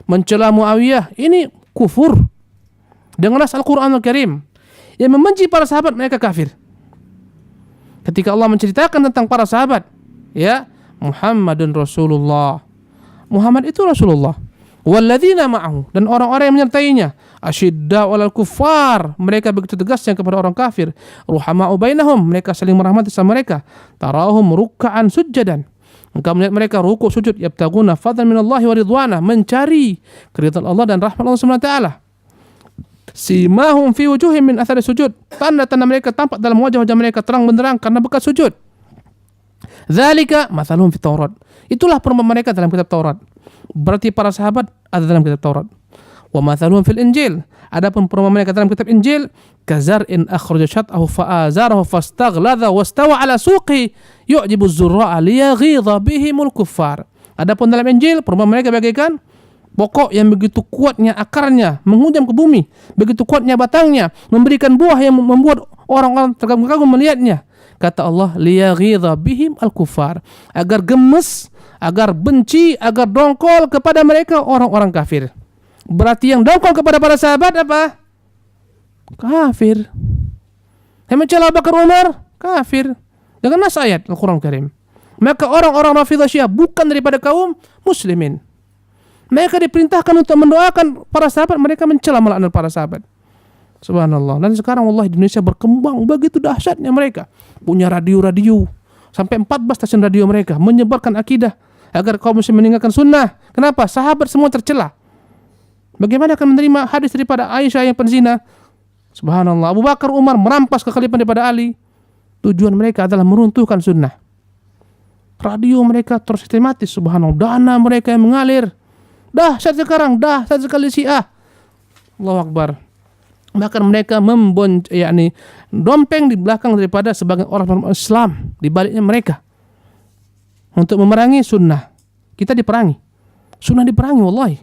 mencela Muawiyah. Ini kufur. Dengan nas Al-Qur'anul Karim. Yang membenci para sahabat, mereka kafir. Ketika Allah menceritakan tentang para sahabat, ya, Muhammadun Rasulullah. Muhammad itu Rasulullah. Walladzina ma'ahu, dan orang-orang yang menyertainya, asyidda'u 'alal kuffar, mereka begitu tegasnya kepada orang kafir, ruhama'u bainahum, mereka saling merahmati sama mereka, tarahum ruk'an sujjadan, engkau melihat mereka rukuk sujud, yabtaguna fadlan minallahi wa ridwanah, mencari keridhaan Allah dan rahmat Allah Subhanahu wa taala. Simahum fi wujuhim min athari sujud, tanda-tanda mereka tampak dalam wajah-wajah mereka terang benderang karena bekas sujud. Dzalika mathaluhum fit Taurat, itulah perumpamaan mereka dalam kitab Taurat. Berarti para sahabat ada dalam kitab Taurat. Wa mathaluhum fil Injil, adapun perumpamaan mereka dalam kitab Injil, kazar'in akhraja shat'ahu fa'azarahu fastaghlada wastawa 'ala suqi yu'jibu az-zurra'a liyaghidha bihimul kuffar. Adapun dalam Injil, perumpamaan mereka bagaikan pokok yang begitu kuatnya akarnya menghujam ke bumi, begitu kuatnya batangnya, memberikan buah yang membuat orang-orang terkagum-kagum melihatnya. Kata Allah, liyaghidha bihim al-kuffar, agar gemes, agar benci, agar dongkol kepada mereka orang-orang kafir. Berarti yang dongkol kepada para sahabat apa? Kafir. Yang mencela Abu Bakar, Umar, kafir. Dengan nas ayat Al-Quran Karim. Maka orang-orang Rafidhah Syiah bukan daripada kaum muslimin. Mereka diperintahkan untuk mendoakan para sahabat, mereka mencela melaknat para sahabat. Subhanallah. Dan sekarang Allah, Indonesia berkembang begitu dahsyatnya, mereka punya radio-radio sampai 14 stasiun radio mereka menyebarkan akidah agar kaum muslim meninggalkan sunnah. Kenapa? Sahabat semua tercela. Bagaimana akan menerima hadis daripada Aisyah yang penzina? Subhanallah. Abu Bakar, Umar merampas kekhalifahan daripada Ali. Tujuan mereka adalah meruntuhkan sunnah. Radio mereka tersistematis, subhanallah. Dana mereka yang mengalir. Dahsyat sekarang, dahsyat sekali Syiah. Allahu Akbar. Bahkan mereka dompeng di belakang daripada sebagian orang Islam di baliknya mereka untuk memerangi sunnah. Kita diperangi, sunnah diperangi, wallahi.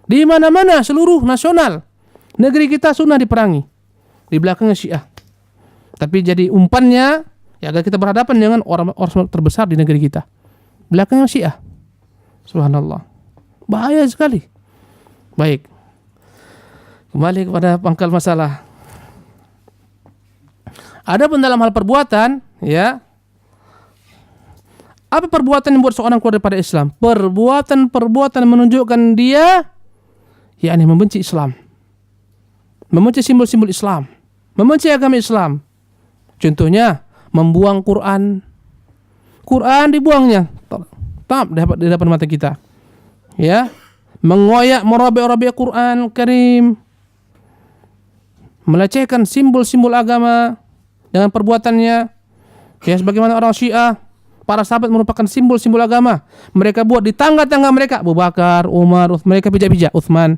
Di mana-mana seluruh nasional negeri kita sunnah diperangi, di belakangnya Syiah. Tapi jadi umpannya ya agar kita berhadapan dengan orang terbesar di negeri kita, belakangnya Syiah. Subhanallah, bahaya sekali. Baik, kembali kepada pangkal masalah. Adapun dalam hal perbuatan, ya, apa perbuatan yang membuat seorang keluar daripada Islam? Perbuatan menunjukkan dia, yakni membenci Islam, membenci simbol-simbol Islam, membenci agama Islam. Contohnya, membuang Quran dibuangnya, di depan mata kita, ya, mengoyak, merobek-robek Quran Karim, melecehkan simbol-simbol agama dengan perbuatannya. Ya, sebagaimana orang Syiah, para sahabat merupakan simbol-simbol agama. Mereka buat di tangga-tangga mereka, Abu Bakar, Umar, mereka pijak-pijak, Utsman.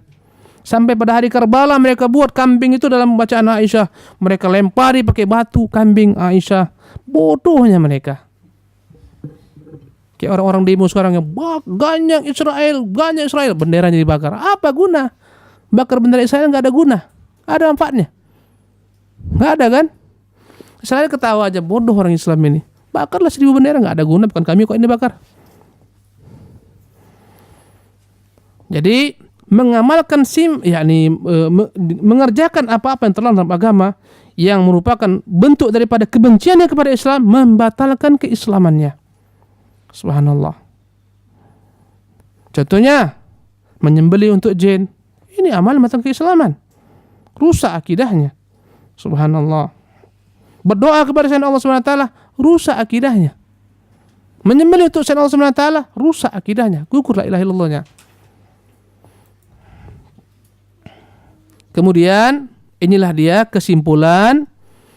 Sampai pada hari Karbala mereka buat kambing itu dalam bacaan Aisyah. Mereka lempari pakai batu kambing Aisyah. Bodohnya mereka. Kayak orang-orang demo sekarang yang ganjang Israel, benderanya dibakar. Apa guna? Bakar bendera Israel nggak ada guna. Ada manfaatnya? Nggak ada kan? Israel ketawa aja, bodoh orang Islam ini. Bakarlah 1000 bendera, nggak ada guna, bukan kami kok ini bakar. Jadi mengamalkan mengerjakan apa-apa yang terlarang dalam agama yang merupakan bentuk daripada kebenciannya kepada Islam, membatalkan keislamannya. Subhanallah. Contohnya menyembelih untuk jin, ini amal membatalkan keislaman, rusak akidahnya. Subhanallah. Berdoa kepada selain Allah Subhanahu wa taala, rusak akidahnya. Menyembelih untuk selain Allah Subhanahu wa taala, rusak akidahnya, gugur la ilaha illallahnya. Kemudian inilah dia kesimpulan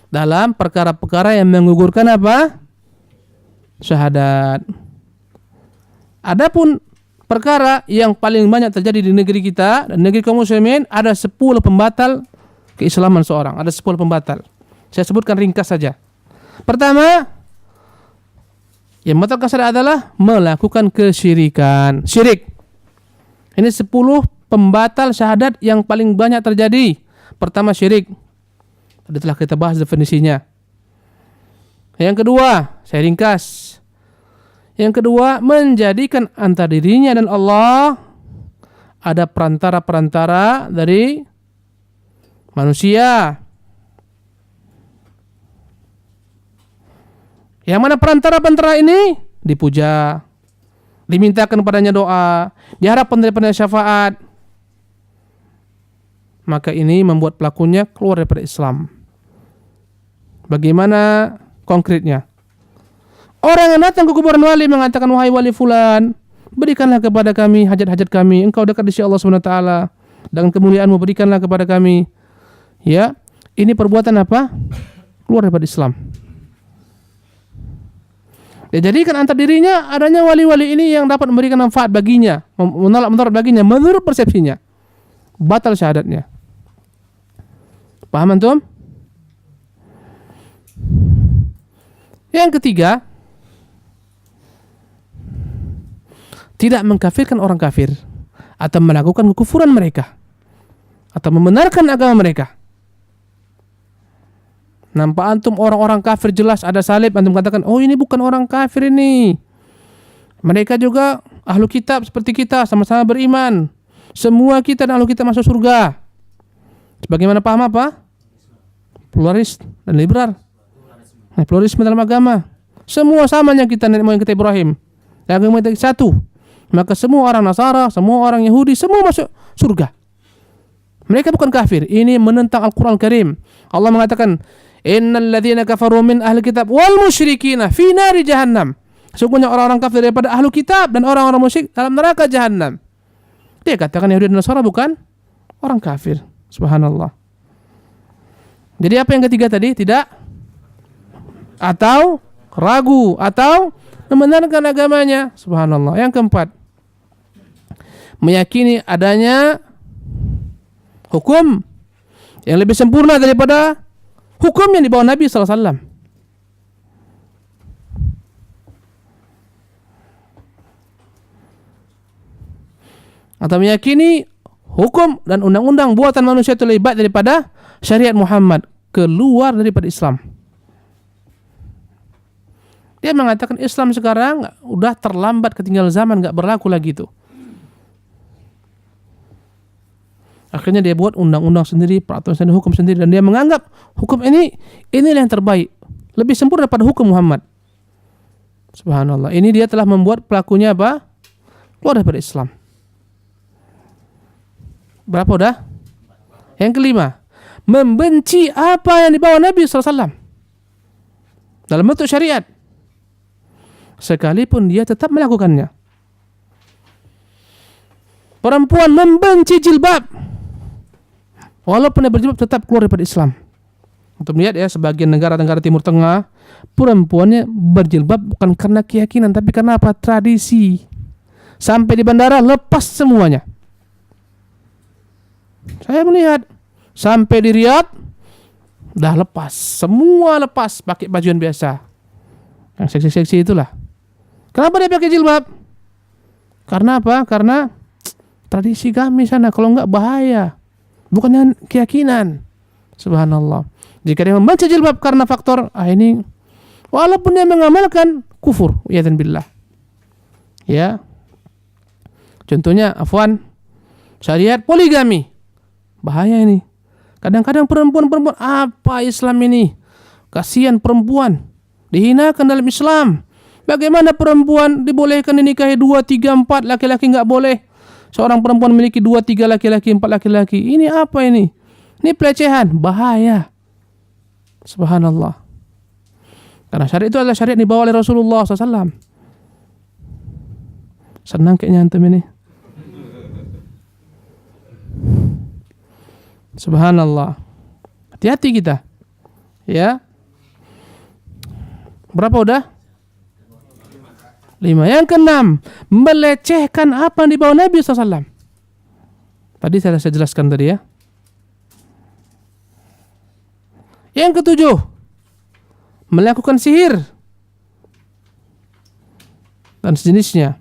dalam perkara-perkara yang menggugurkan apa? Syahadat. Adapun perkara yang paling banyak terjadi di negeri kita dan negeri kaum muslimin, ada 10 pembatal keislaman seorang. Ada 10 pembatal. Saya sebutkan ringkas saja. Pertama, yang membatalkan syahadat adalah melakukan kesyirikan. Syirik. Ini 10 pembatal syahadat yang paling banyak terjadi. Pertama, syirik. Tadi telah kita bahas definisinya. Yang kedua, saya ringkas. Yang kedua, menjadikan antara dirinya dan Allah ada perantara-perantara dari manusia. Yang mana perantara-perantara ini dipuja, dimintakan padanya doa, diharapkan daripada syafaat. Maka ini membuat pelakunya keluar daripada Islam. Bagaimana konkretnya? Orang yang datang ke kuburan wali mengatakan, wahai wali fulan, berikanlah kepada kami hajat-hajat kami. Engkau dekat di sisi Allah SWT. Dengan kemuliaanmu berikanlah kepada kami. Ya, ini perbuatan apa? Keluar daripada Islam. Dia jadikan antara dirinya adanya wali-wali ini yang dapat memberikan manfaat baginya, menolak baginya menurut persepsinya. Batal syahadatnya. Paham antum? Yang ketiga, tidak mengkafirkan orang kafir atau melakukan kekufuran mereka atau membenarkan agama mereka. Nampak antum orang-orang kafir jelas ada salib, antum katakan, oh ini bukan orang kafir ini. Mereka juga ahlu kitab seperti kita, sama-sama beriman. Semua kita dan ahlu kitab masuk surga. Sebagaimana paham apa? Pluralis dan liberal. Pluralisme dalam agama. Semua samanya kita nenek moyang kita Ibrahim. Dan agama kita satu. Maka semua orang Nasara, semua orang Yahudi, semua masuk surga. Mereka bukan kafir. Ini menentang Al-Quran Al-Karim. Allah mengatakan, innal ladzina kafaru min ahli kitab wal musyrikina fi nari jahannam. Sesungguhnya orang-orang kafir daripada ahlu kitab dan orang-orang musyrik dalam neraka jahannam. Dia katakan Yahudi dan Nasara bukan orang kafir. Subhanallah. Jadi apa yang ketiga tadi? Tidak atau ragu atau membenarkan agamanya. Subhanallah. Yang keempat, meyakini adanya hukum yang lebih sempurna daripada hukum yang dibawa Nabi SAW. Atau meyakini hukum dan undang-undang buatan manusia itu lebih baik daripada syariat Muhammad, keluar daripada Islam. Dia mengatakan Islam sekarang udah terlambat, ketinggalan zaman, gak berlaku lagi itu. Akhirnya dia buat undang-undang sendiri, peraturan sendiri, hukum sendiri, dan dia menganggap hukum inilah yang terbaik, lebih sempurna daripada hukum Muhammad. Subhanallah. Ini dia telah membuat pelakunya apa? Keluar daripada Islam. Berapa udah? Yang kelima, membenci apa yang dibawa Nabi SAW dalam bentuk syariat, sekalipun dia tetap melakukannya. Perempuan membenci jilbab, walaupun dia berjilbab tetap keluar daripada Islam. Untuk melihat ya, sebagian negara-negara Timur Tengah, perempuannya berjilbab bukan karena keyakinan, tapi karena apa? Tradisi. Sampai di bandara lepas semuanya. Saya melihat sampai di Riyadh dah lepas, semua lepas, pakai bajuan biasa. Yang seksi-seksi itulah. Kenapa dia pakai jilbab? Karena apa? Karena tradisi kami sana, kalau enggak bahaya. Bukannya keyakinan. Subhanallah. Jika dia membaca jilbab karena faktor ini, walaupun dia mengamalkan kufur, ya'dzan billah. Ya. Contohnya, afwan, syariat poligami. Bahaya ini. Kadang-kadang perempuan-perempuan, apa Islam ini? Kasihan perempuan, dihinakan dalam Islam. Bagaimana perempuan dibolehkan dinikahi 2, 3, 4, laki-laki enggak boleh? Seorang perempuan memiliki 2, 3 laki-laki, 4 laki-laki. Ini apa ini? Ini pelecehan, bahaya. Subhanallah. Karena syariat itu adalah syariat dibawa oleh Rasulullah SAW. Senang kayaknya antum ini. Subhanallah. Hati-hati kita. Ya. Berapa udah? 5. Yang keenam, melecehkan apa yang dibawa Nabi SAW. Tadi saya jelaskan tadi ya. Yang ketujuh, melakukan sihir dan sejenisnya.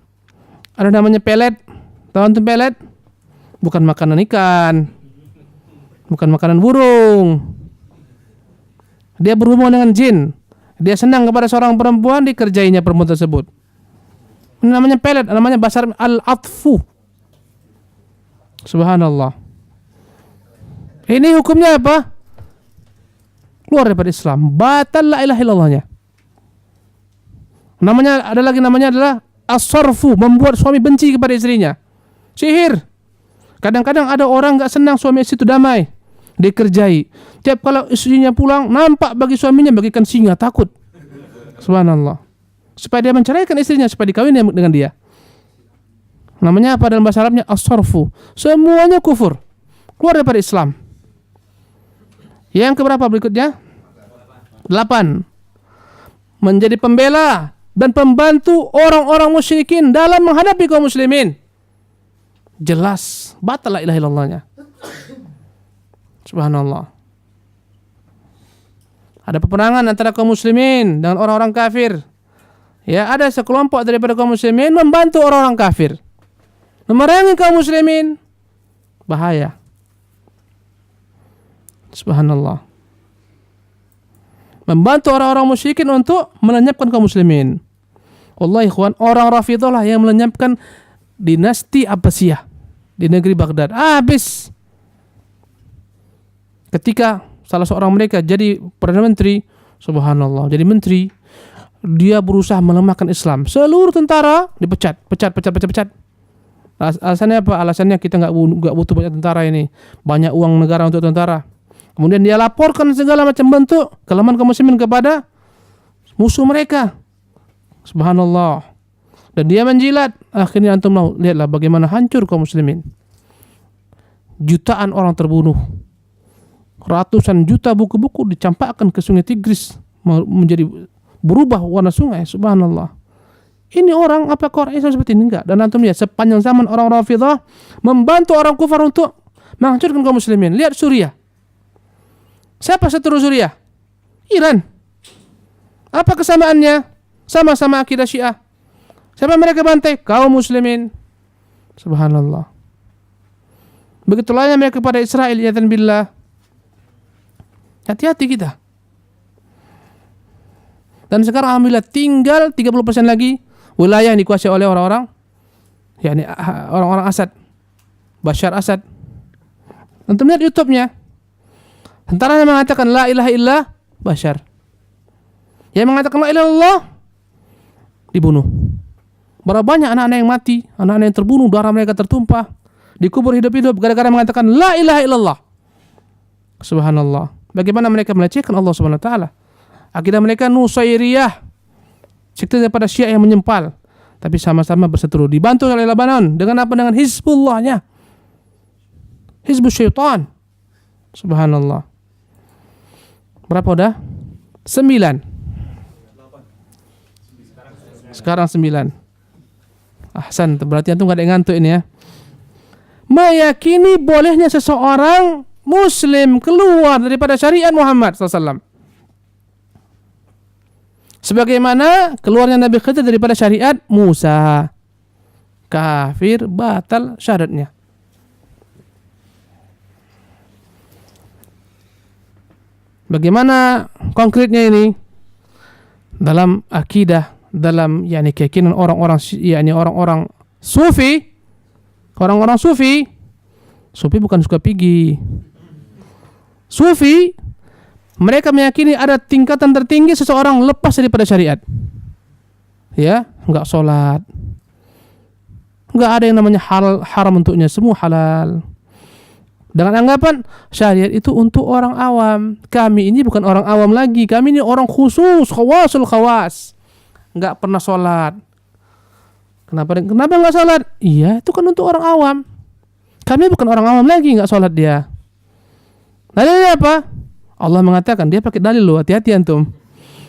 Ada namanya pelet. Tahu antum pelet? Bukan makanan ikan, bukan makanan burung. Dia berhubungan dengan jin. Dia senang kepada seorang perempuan, dikerjainya perempuan tersebut. Ini namanya pelet, namanya basar al-atfu. Subhanallah. Ini hukumnya apa? Keluar daripada Islam, batal la ilaha illallahnya. Namanya adalah as-sarfu, membuat suami benci kepada istrinya. Sihir. Kadang-kadang ada orang enggak senang suami istri itu damai, dikerjai. Tiap kalau istrinya pulang, nampak bagi suaminya bagikan singa, takut. Subhanallah. Supaya dia menceraikan istrinya, supaya dikawin dengan dia. Namanya apa dalam bahasa Arabnya? As-sarfu. Semuanya kufur. Keluar daripada Islam. Yang keberapa berikutnya? 8. Menjadi pembela dan pembantu orang-orang musyrikin dalam menghadapi kaum muslimin. Jelas batal la ilaha illallahnya. Subhanallah. Ada peperangan antara kaum muslimin dengan orang-orang kafir. Ya, ada sekelompok daripada kaum muslimin membantu orang-orang kafir, memerangi kaum muslimin. Bahaya. Subhanallah. Membantu orang-orang musyrikin untuk melenyapkan kaum muslimin. Wallahi ikhwan, orang Rafidhah lah yang melenyapkan dinasti Abbasiyah di negeri Baghdad. Habis. Ketika salah seorang mereka jadi Perdana Menteri, subhanallah, jadi menteri, dia berusaha melemahkan Islam. Seluruh tentara dipecat, pecat. Alasannya apa? Alasannya kita nggak butuh banyak tentara ini, banyak uang negara untuk tentara. Kemudian dia laporkan segala macam bentuk kelemahan kaum muslimin kepada musuh mereka. Subhanallah. Dan dia menjilat. Akhirnya antum lihatlah bagaimana hancur kaum muslimin. Jutaan orang terbunuh. Ratusan juta buku-buku dicampakkan ke sungai Tigris, menjadi berubah warna sungai. Subhanallah. Ini orang, apakah orang Islam seperti ini? Enggak. Dan antum lihat sepanjang zaman orang Rafidhah membantu orang kufar untuk menghancurkan kaum muslimin. Lihat Suriah. Siapa seteru Suriah? Iran. Apa kesamaannya? Sama-sama akidah Syiah. Siapa mereka bantai? Kaum muslimin. Subhanallah. Begitulah mereka kepada Israel, ya'tan billah. Hati-hati kita. Dan sekarang alhamdulillah tinggal 30% lagi wilayah yang dikuasai oleh orang-orang, yakni orang-orang Asad, Bashar Asad. Antum lihat YouTube-nya. Tentara yang mengatakan la ilaha illa Bashar. Yang mengatakan la ilaha illallah dibunuh. Berapa banyak anak-anak yang mati, anak-anak yang terbunuh, darah mereka tertumpah, dikubur hidup-hidup gara-gara mengatakan la ilaha illallah. Subhanallah. Bagaimana mereka melecehkan Allah Subhanahu wa taala. Akidah mereka Nusairiyah, sekte daripada Syiah yang menyempal, tapi sama-sama berseteru, dibantu oleh Lebanon dengan apa? Dengan Hizbullahnya, Hizbus Syaitan. Subhanallah. Berapa udah? 9. Sekarang 9. Ahsan, berarti antum gak ada yang ngantuk ini ya. Meyakini bolehnya seseorang Muslim keluar daripada syariat Muhammad SAW. Sebagaimana keluarnya Nabi Khidir daripada syariat Musa. Kafir, batal syaratnya. Bagaimana konkretnya ini? Dalam akidah, dalam keyakinan orang-orang orang-orang sufi. Orang-orang sufi bukan suka pigi. Sufi, mereka meyakini ada tingkatan tertinggi seseorang lepas daripada syariat. Ya, enggak sholat, enggak ada yang namanya haram untuknya, semua halal. Dengan anggapan syariat itu untuk orang awam. Kami ini bukan orang awam lagi, kami ini orang khusus, khawasul khawas. Enggak pernah sholat. Kenapa enggak sholat? Iya, itu kan untuk orang awam. Kami bukan orang awam lagi, enggak sholat dia. Lalu apa? Allah mengatakan, dia pakai dalil loh, hati-hati antum.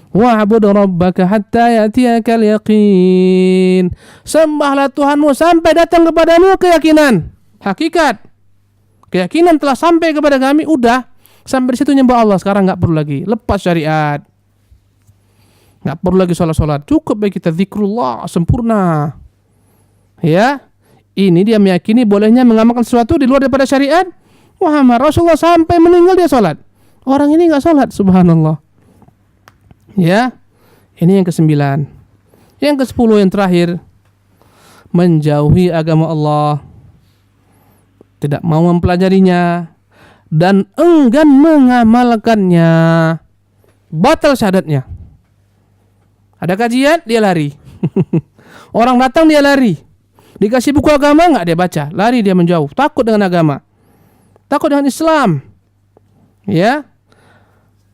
Wa'bud rabbaka hatta ya'tiyakal yaqin. Sembahlah Tuhanmu sampai datang kepadamu keyakinan. Hakikat. Keyakinan telah sampai kepada kami, udah. Sampai di situ nyembah Allah, sekarang enggak perlu lagi lepas syariat. Enggak perlu lagi salat-salat. Cukup bagi kita zikrullah sempurna. Ya. Ini dia meyakini bolehnya mengamalkan sesuatu di luar daripada syariat. Muhammad Rasulullah sampai meninggal dia salat. Orang ini enggak salat, subhanallah. Ya, ini yang ke-9. Yang ke-10 yang terakhir, menjauhi agama Allah, tidak mau mempelajarinya dan enggan mengamalkannya. Batal syahadatnya. Ada kajian, dia lari. Orang datang dia lari. Dikasih buku agama enggak dia baca, lari dia menjauh, takut dengan agama. Takut dengan Islam. Ya.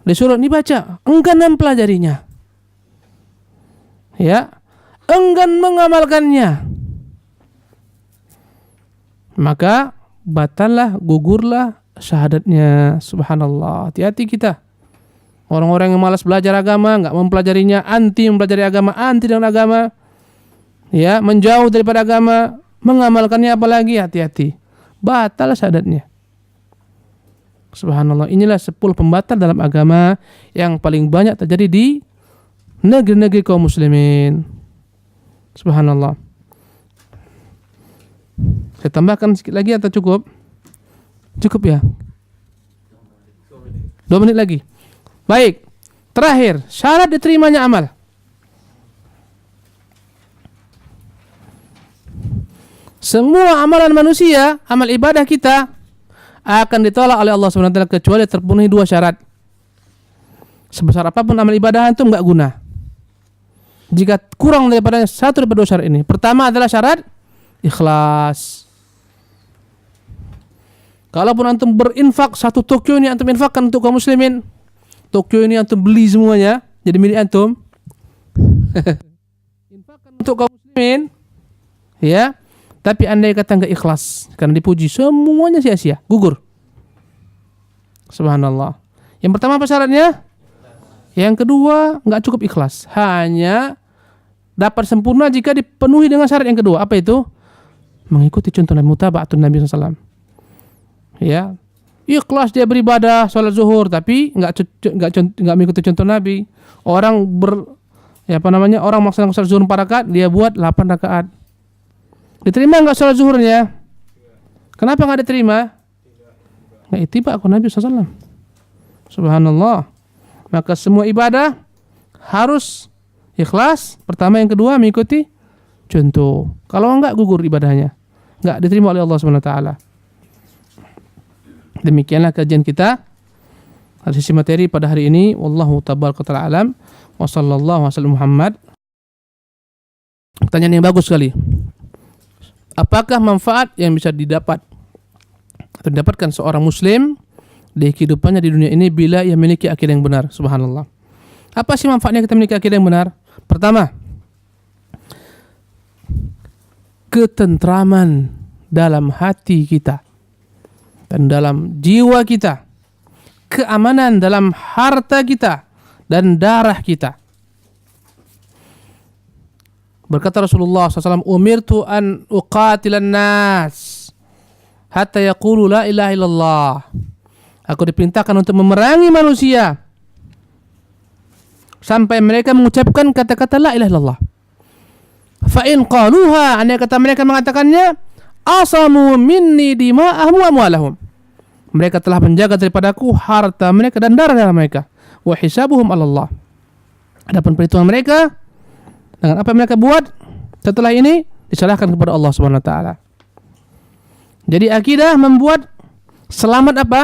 Disuruh dibaca, enggan mempelajarinya. Ya, enggan mengamalkannya. Maka batallah, gugurlah syahadatnya. Subhanallah. Hati-hati kita. Orang-orang yang malas belajar agama, enggak mempelajarinya, anti mempelajari agama, anti dengan agama. Ya, menjauh daripada agama, mengamalkannya apalagi, hati-hati. Batal syahadatnya. Subhanallah, inilah 10 pembatal dalam agama yang paling banyak terjadi di negeri-negeri kaum muslimin. Subhanallah. Saya tambahkan sedikit lagi atau cukup? Cukup ya? 2 menit lagi. Baik, terakhir, syarat diterimanya amal. Semua amalan manusia, amal ibadah kita akan ditolak oleh Allah SWT kecuali terpenuhi 2 syarat. Sebesar apapun amal ibadah itu enggak guna jika kurang daripada satu daripada 2 syarat ini. Pertama adalah syarat ikhlas. Kalaupun antum berinfak 1 Tokyo ini antum infakkan untuk kaum muslimin, Tokyo ini antum beli semuanya jadi milik antum. Infakkan untuk kaum muslimin, ya. Tapi andai kata enggak ikhlas karena dipuji, semuanya sia-sia, gugur. Subhanallah. Yang pertama apa syaratnya? Yang kedua, enggak cukup ikhlas. Hanya dapat sempurna jika dipenuhi dengan syarat yang kedua. Apa itu? Mengikuti contoh Nabi, mutaba'atun Nabi SAW. Ya. Ikhlas dia beribadah, sholat zuhur, tapi enggak mengikuti contoh Nabi. Orang orang melaksanakan sholat zuhur 4 rakaat, dia buat 8 rakaat. Diterima enggak sholat zuhurnya? Kenapa enggak diterima? Enggak ittiba aku Nabi SAW. Subhanallah. Maka semua ibadah harus ikhlas. Pertama, yang kedua mengikuti contoh. Kalau enggak gugur ibadahnya, enggak diterima oleh Allah SWT. Demikianlah kajian kita dari sisi materi pada hari ini. Wallahu tabaraka ta'ala alam. Wa sallallahu wasallam Muhammad. Pertanyaan yang bagus sekali. Apakah manfaat yang bisa didapatkan seorang muslim di kehidupannya di dunia ini bila ia memiliki akidah yang benar? Subhanallah. Apa sih manfaatnya kita memiliki akidah yang benar? Pertama, ketentraman dalam hati kita dan dalam jiwa kita, keamanan dalam harta kita dan darah kita. Berkata Rasulullah SAW, umirtu an uqatilan nas hatta yaqulu la ilaha illallah. Aku diperintahkan untuk memerangi manusia sampai mereka mengucapkan kata-kata la ilaha illallah. Fa in qaluha, andai kata mereka mengatakannya, asamu minni dima'ahum wa amwalahum. Mereka telah menjaga daripadaku harta mereka dan darah mereka. Wa hisabuhum 'ala Allah. Adapun perhitungan mereka dengan apa yang mereka buat setelah ini diserahkan kepada Allah Subhanahu wa taala. Jadi akidah membuat selamat apa?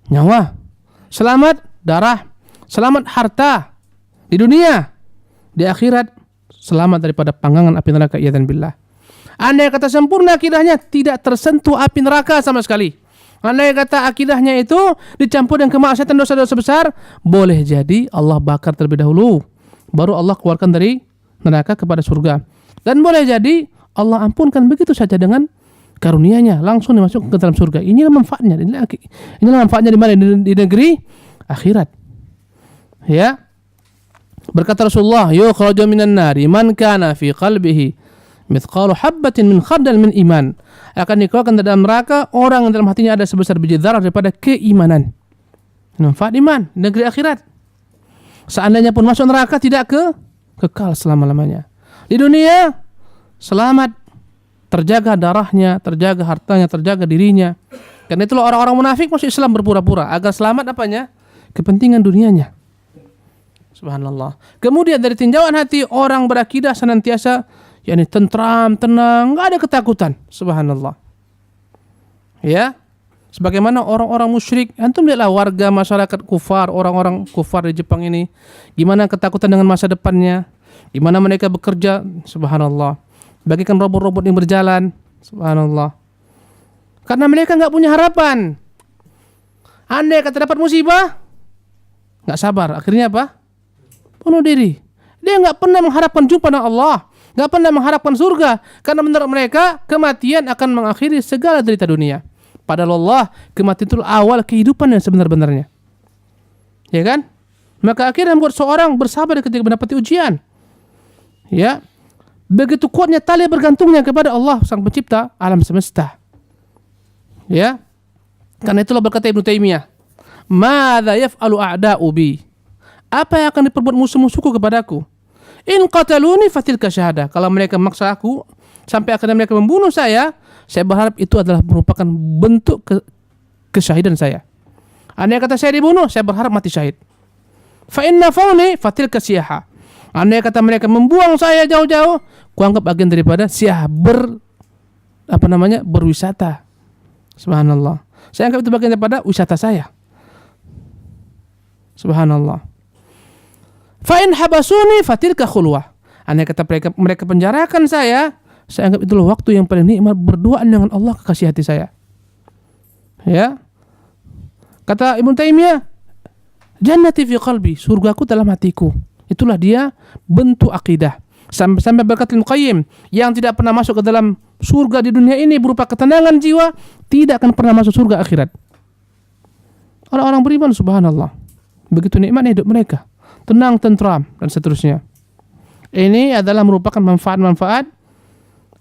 Nyawa. Selamat darah, selamat harta di dunia. Di akhirat selamat daripada panggangan api neraka, iyadzan billah. Andai kata sempurna akidahnya, tidak tersentuh api neraka sama sekali. Andai kata akidahnya itu dicampur dengan kemaksiatan, dosa-dosa besar, boleh jadi Allah bakar terlebih dahulu, baru Allah keluarkan dari neraka kepada surga. Dan boleh jadi Allah ampunkan begitu saja dengan karunia-Nya langsung dimasukkan ke dalam surga. Inilah manfaatnya. Inilah manfaatnya di mana? Di negeri akhirat. Ya. Berkata Rasulullah, "Yukhraju minan nari man kana fi qalbihi mithqalu habbatin min khardal min iman." Akan dikeluarkan dari dalam neraka orang yang dalam hatinya ada sebesar biji zarah daripada keimanan. Manfaat iman di negeri akhirat. Seandainya pun masuk neraka tidak kekal selama-lamanya. Di dunia selamat, terjaga darahnya, terjaga hartanya, terjaga dirinya. Karena itulah orang-orang munafik masuk Islam berpura-pura agar selamat apanya? Kepentingan dunianya. Subhanallah. Kemudian dari tinjauan hati orang berakidah senantiasa yakni tentram, tenang, enggak ada ketakutan. Subhanallah. Ya. Sebagaimana orang-orang musyrik, antum lihatlah warga masyarakat kufar, orang-orang kufar di Jepang ini, gimana ketakutan dengan masa depannya, gimana mereka bekerja, subhanallah, bagikan robot-robot yang berjalan, subhanallah. Karena mereka nggak punya harapan. Andai kata dapat musibah, nggak sabar, akhirnya apa? Bunuh diri. Dia nggak pernah mengharapkan jumpa dengan Allah, nggak pernah mengharapkan surga, karena menurut mereka kematian akan mengakhiri segala derita dunia. Padahal Allah, kematian itu awal kehidupan yang sebenar-benarnya. Ya kan? Maka akhirnya membuat seorang bersabar ketika mendapati ujian. Ya. Begitu kuatnya tali bergantungnya kepada Allah Sang Pencipta alam semesta. Ya. Karena itulah berkata Ibnu Taimiyah, "Madza yaf'alu a'da'u bi?" Apa yang akan diperbuat musuh-musuhku kepadaku? In qataluni fatilka syahadah. Kalau mereka memaksa aku sampai akhirnya mereka membunuh saya berharap itu adalah merupakan bentuk kesyahidan saya. Andai kata saya dibunuh, saya berharap mati syahid. Fa inna fauni fatilka siyaha. Andai kata mereka membuang saya jauh-jauh, kuanggap bagian daripada siyah berwisata. Subhanallah. Saya anggap itu bagian daripada wisata saya. Subhanallah. Fa in habasuni fatilka khulwah. Andai kata mereka penjarakan saya anggap itulah waktu yang paling nikmat berduaan dengan Allah kekasih hati saya. Ya. Kata Ibnu Taimiyah, "Jannati fi qalbi," surgaku dalam hatiku. Itulah dia bentuk akidah. Sampai berkata Ibnu Qayyim, yang tidak pernah masuk ke dalam surga di dunia ini berupa ketenangan jiwa, tidak akan pernah masuk surga akhirat. Orang-orang beriman, subhanallah, begitu nikmat hidup mereka, tenang, tentram, dan seterusnya. Ini adalah merupakan manfaat-manfaat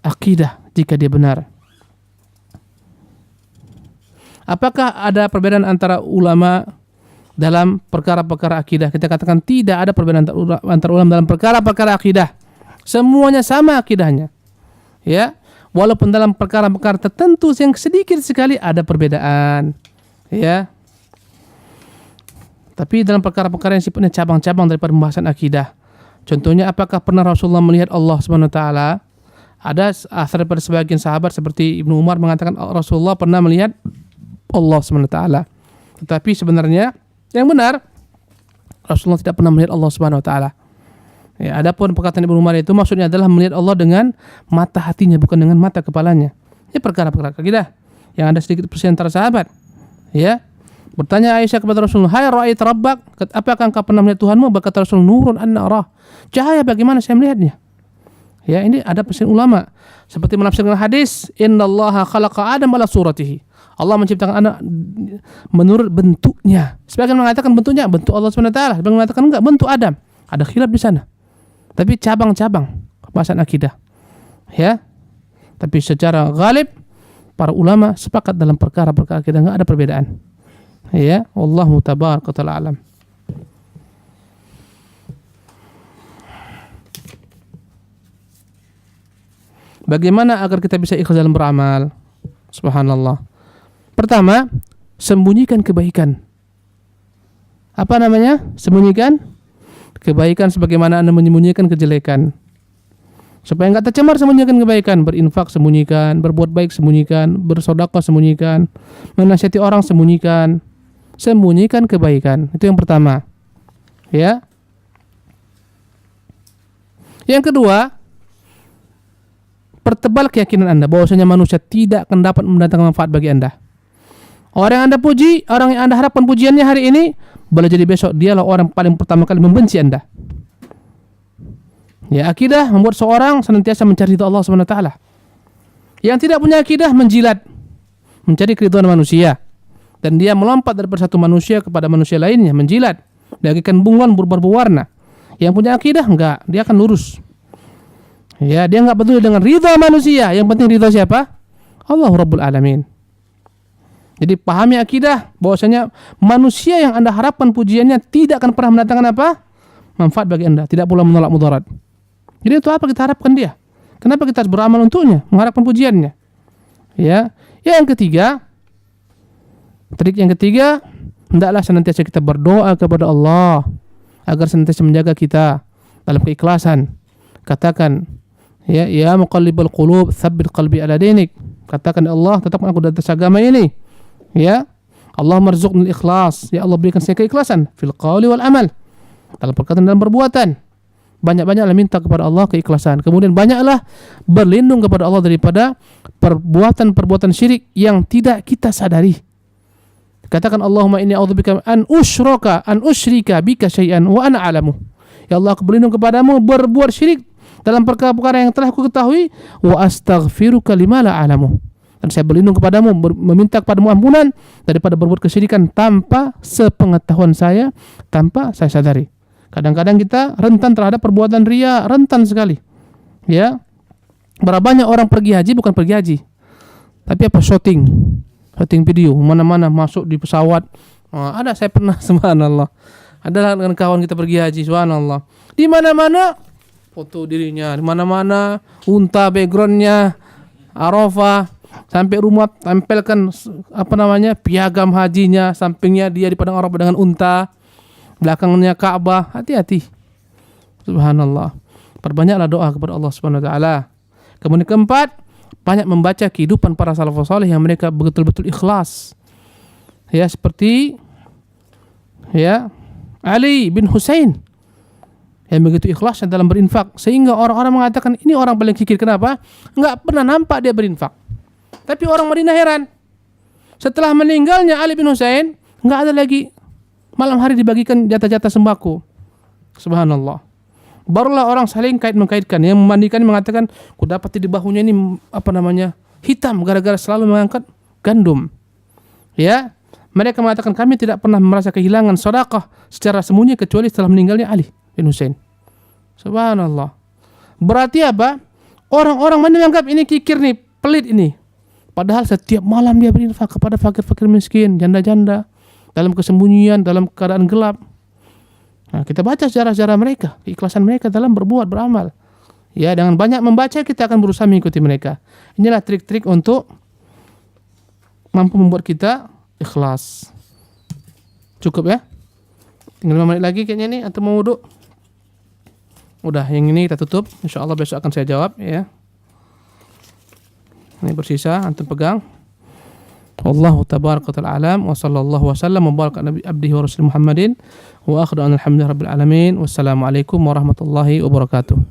akidah jika dia benar. Apakah ada perbedaan antara ulama dalam perkara-perkara akidah? Kita katakan tidak ada perbedaan antara ulama dalam perkara-perkara akidah. Semuanya sama akidahnya. Ya, walaupun dalam perkara-perkara tertentu yang sedikit sekali ada perbedaan. Ya. Tapi dalam perkara-perkara yang sifatnya cabang-cabang daripada pembahasan akidah. Contohnya, apakah pernah Rasulullah melihat Allah Subhanahu wa taala? Ada asar daripada sebagian sahabat seperti Ibnu Umar mengatakan Rasulullah pernah melihat Allah SWT. Tetapi sebenarnya yang benar Rasulullah tidak pernah melihat Allah SWT. Ya, adapun perkataan Ibnu Umar itu maksudnya adalah melihat Allah dengan mata hatinya, bukan dengan mata kepalanya. Ini perkara-perkara akidah yang ada sedikit perselisihan antara sahabat. Ya. Bertanya Aisyah kepada Rasulullah, "Hai ra'ait rabbak, apakah engkau pernah melihat Tuhanmu?" Berkata Rasul, "Nurun anna arah." Cahaya, bagaimana saya melihatnya? Ya, ini ada perselisihan ulama. Seperti menafsirkan hadis, "Innallaha khalaqa Adam ala suratihi." Allah menciptakan anak menurut bentuknya. Sebagian mengatakan bentuknya bentuk Allah SWT, sebagian mengatakan enggak, bentuk Adam. Ada khilaf di sana. Tapi cabang-cabang pembahasan akidah. Ya. Tapi secara ghalib para ulama sepakat dalam perkara-perkara akidah, enggak ada perbedaan. Ya, wallahu tabaraka ta'ala alam. Bagaimana agar kita bisa ikhlas dalam beramal? Subhanallah. Pertama, sembunyikan kebaikan. Apa namanya? Sembunyikan kebaikan sebagaimana Anda menyembunyikan kejelekan. Supaya enggak tercemar, sembunyikan kebaikan. Berinfak sembunyikan, berbuat baik sembunyikan, bersedekah sembunyikan, menasihati orang sembunyikan. Sembunyikan kebaikan. Itu yang pertama. Ya. Yang kedua, pertebal keyakinan Anda bahwasanya manusia tidak akan dapat mendatangkan manfaat bagi Anda. Orang yang Anda puji, orang yang Anda harapkan pujiannya hari ini, boleh jadi besok dialah orang paling pertama kali membenci Anda. Ya, akidah membuat seorang senantiasa mencari ridha Allah Subhanahu wa taala. Yang tidak punya akidah menjilat, mencari keridhaan manusia, dan dia melompat daripada satu manusia kepada manusia lainnya, menjilat, bagaikan bunglon berwarna. Yang punya akidah enggak, dia akan lurus. Ya, dia enggak peduli dengan ridha manusia, yang penting ridha siapa? Allah Rabbul Alamin. Jadi pahami akidah bahwasanya manusia yang Anda harapkan pujiannya tidak akan pernah mendatangkan apa? Manfaat bagi Anda, tidak pula menolak mudarat. Jadi itu apa kita harapkan dia? Kenapa kita harus beramal untuknya, mengharapkan pujiannya? Ya. Yang ketiga, trik yang ketiga, hendaklah senantiasa kita berdoa kepada Allah agar senantiasa menjaga kita dalam keikhlasan. Katakan, ya muqallibal qulub, tsabbit qalbi ala dinik. Katakan, Allah, tetapkan aku di atas agama ini. Ya, Allah marzuqnil ikhlas. Ya Allah, berikan saya keikhlasan fil qawli wal amal, dalam perkataan dan perbuatan. Banyak-banyaklah minta kepada Allah keikhlasan. Kemudian banyaklah berlindung kepada Allah daripada perbuatan-perbuatan syirik yang tidak kita sadari. Katakan, Allahumma inni a'udzubika an usyrika bika syai'an wa ana a'lamu. Ya Allah, aku berlindung kepadamu berbuat syirik dalam perkara-perkara yang telah aku ketahui, wa astaghfiruka lima la a'lamu. Dan saya berlindung kepadamu, meminta kepadamu ampunan daripada berbuat kesyirikan tanpa sepengetahuan saya, tanpa saya sadari. Kadang-kadang kita rentan terhadap perbuatan riya, rentan sekali. Ya. Berapa banyak orang pergi haji bukan pergi haji, tapi apa? Shooting video, mana-mana masuk di pesawat. Ada, saya pernah, subhanallah. Ada dengan kawan kita pergi haji, subhanallah. Di mana-mana foto dirinya, di mana-mana unta backgroundnya, Arafah. Sampai rumah tempelkan piagam hajinya, sampingnya dia di padang Arafah dengan unta, belakangnya Ka'bah. Hati-hati. Subhanallah. Perbanyaklah doa kepada Allah Subhanahu wa taala. Kemudian keempat, banyak membaca kehidupan para salafus saleh yang mereka betul-betul ikhlas. Ya, seperti Ali bin Husain yang begitu ikhlas dalam berinfak sehingga orang-orang mengatakan ini orang paling kikir. Kenapa? Enggak pernah nampak dia berinfak. Tapi orang Madinah heran. Setelah meninggalnya Ali bin Husain, enggak ada lagi malam hari dibagikan jatah-jatah sembako. Subhanallah. Barulah orang saling mengkaitkan. Yang memandikan mengatakan, ku dapat di bahunya ini hitam gara-gara selalu mengangkat gandum. Ya. Mereka mengatakan, kami tidak pernah merasa kehilangan sedekah secara sembunyi kecuali setelah meninggalnya Ali bin Husain. Subhanallah. Berarti apa? Orang-orang menganggap ini kikir nih, pelit ini. Padahal setiap malam dia berinfak kepada fakir-fakir miskin, janda-janda, dalam kesembunyian, dalam keadaan gelap. Nah, kita baca sejarah-sejarah mereka, keikhlasan mereka dalam berbuat, beramal. Ya, dengan banyak membaca kita akan berusaha mengikuti mereka. Inilah trik-trik untuk mampu membuat kita ikhlas. Cukup ya? Tinggal 5 menit lagi kayaknya nih, atau mau wudhu? Udah, yang ini kita tutup. InsyaAllah besok akan saya jawab ya. Ini bersisa, antum pegang. Wallahu tabaraka wa ta'ala alam wa sallallahu wa sallam wa baraka nabi abdihi wa rasul Muhammadin wa akhiru alhamdulillahi rabbil alamin. Wassalamualaikum warahmatullahi wabarakatuh.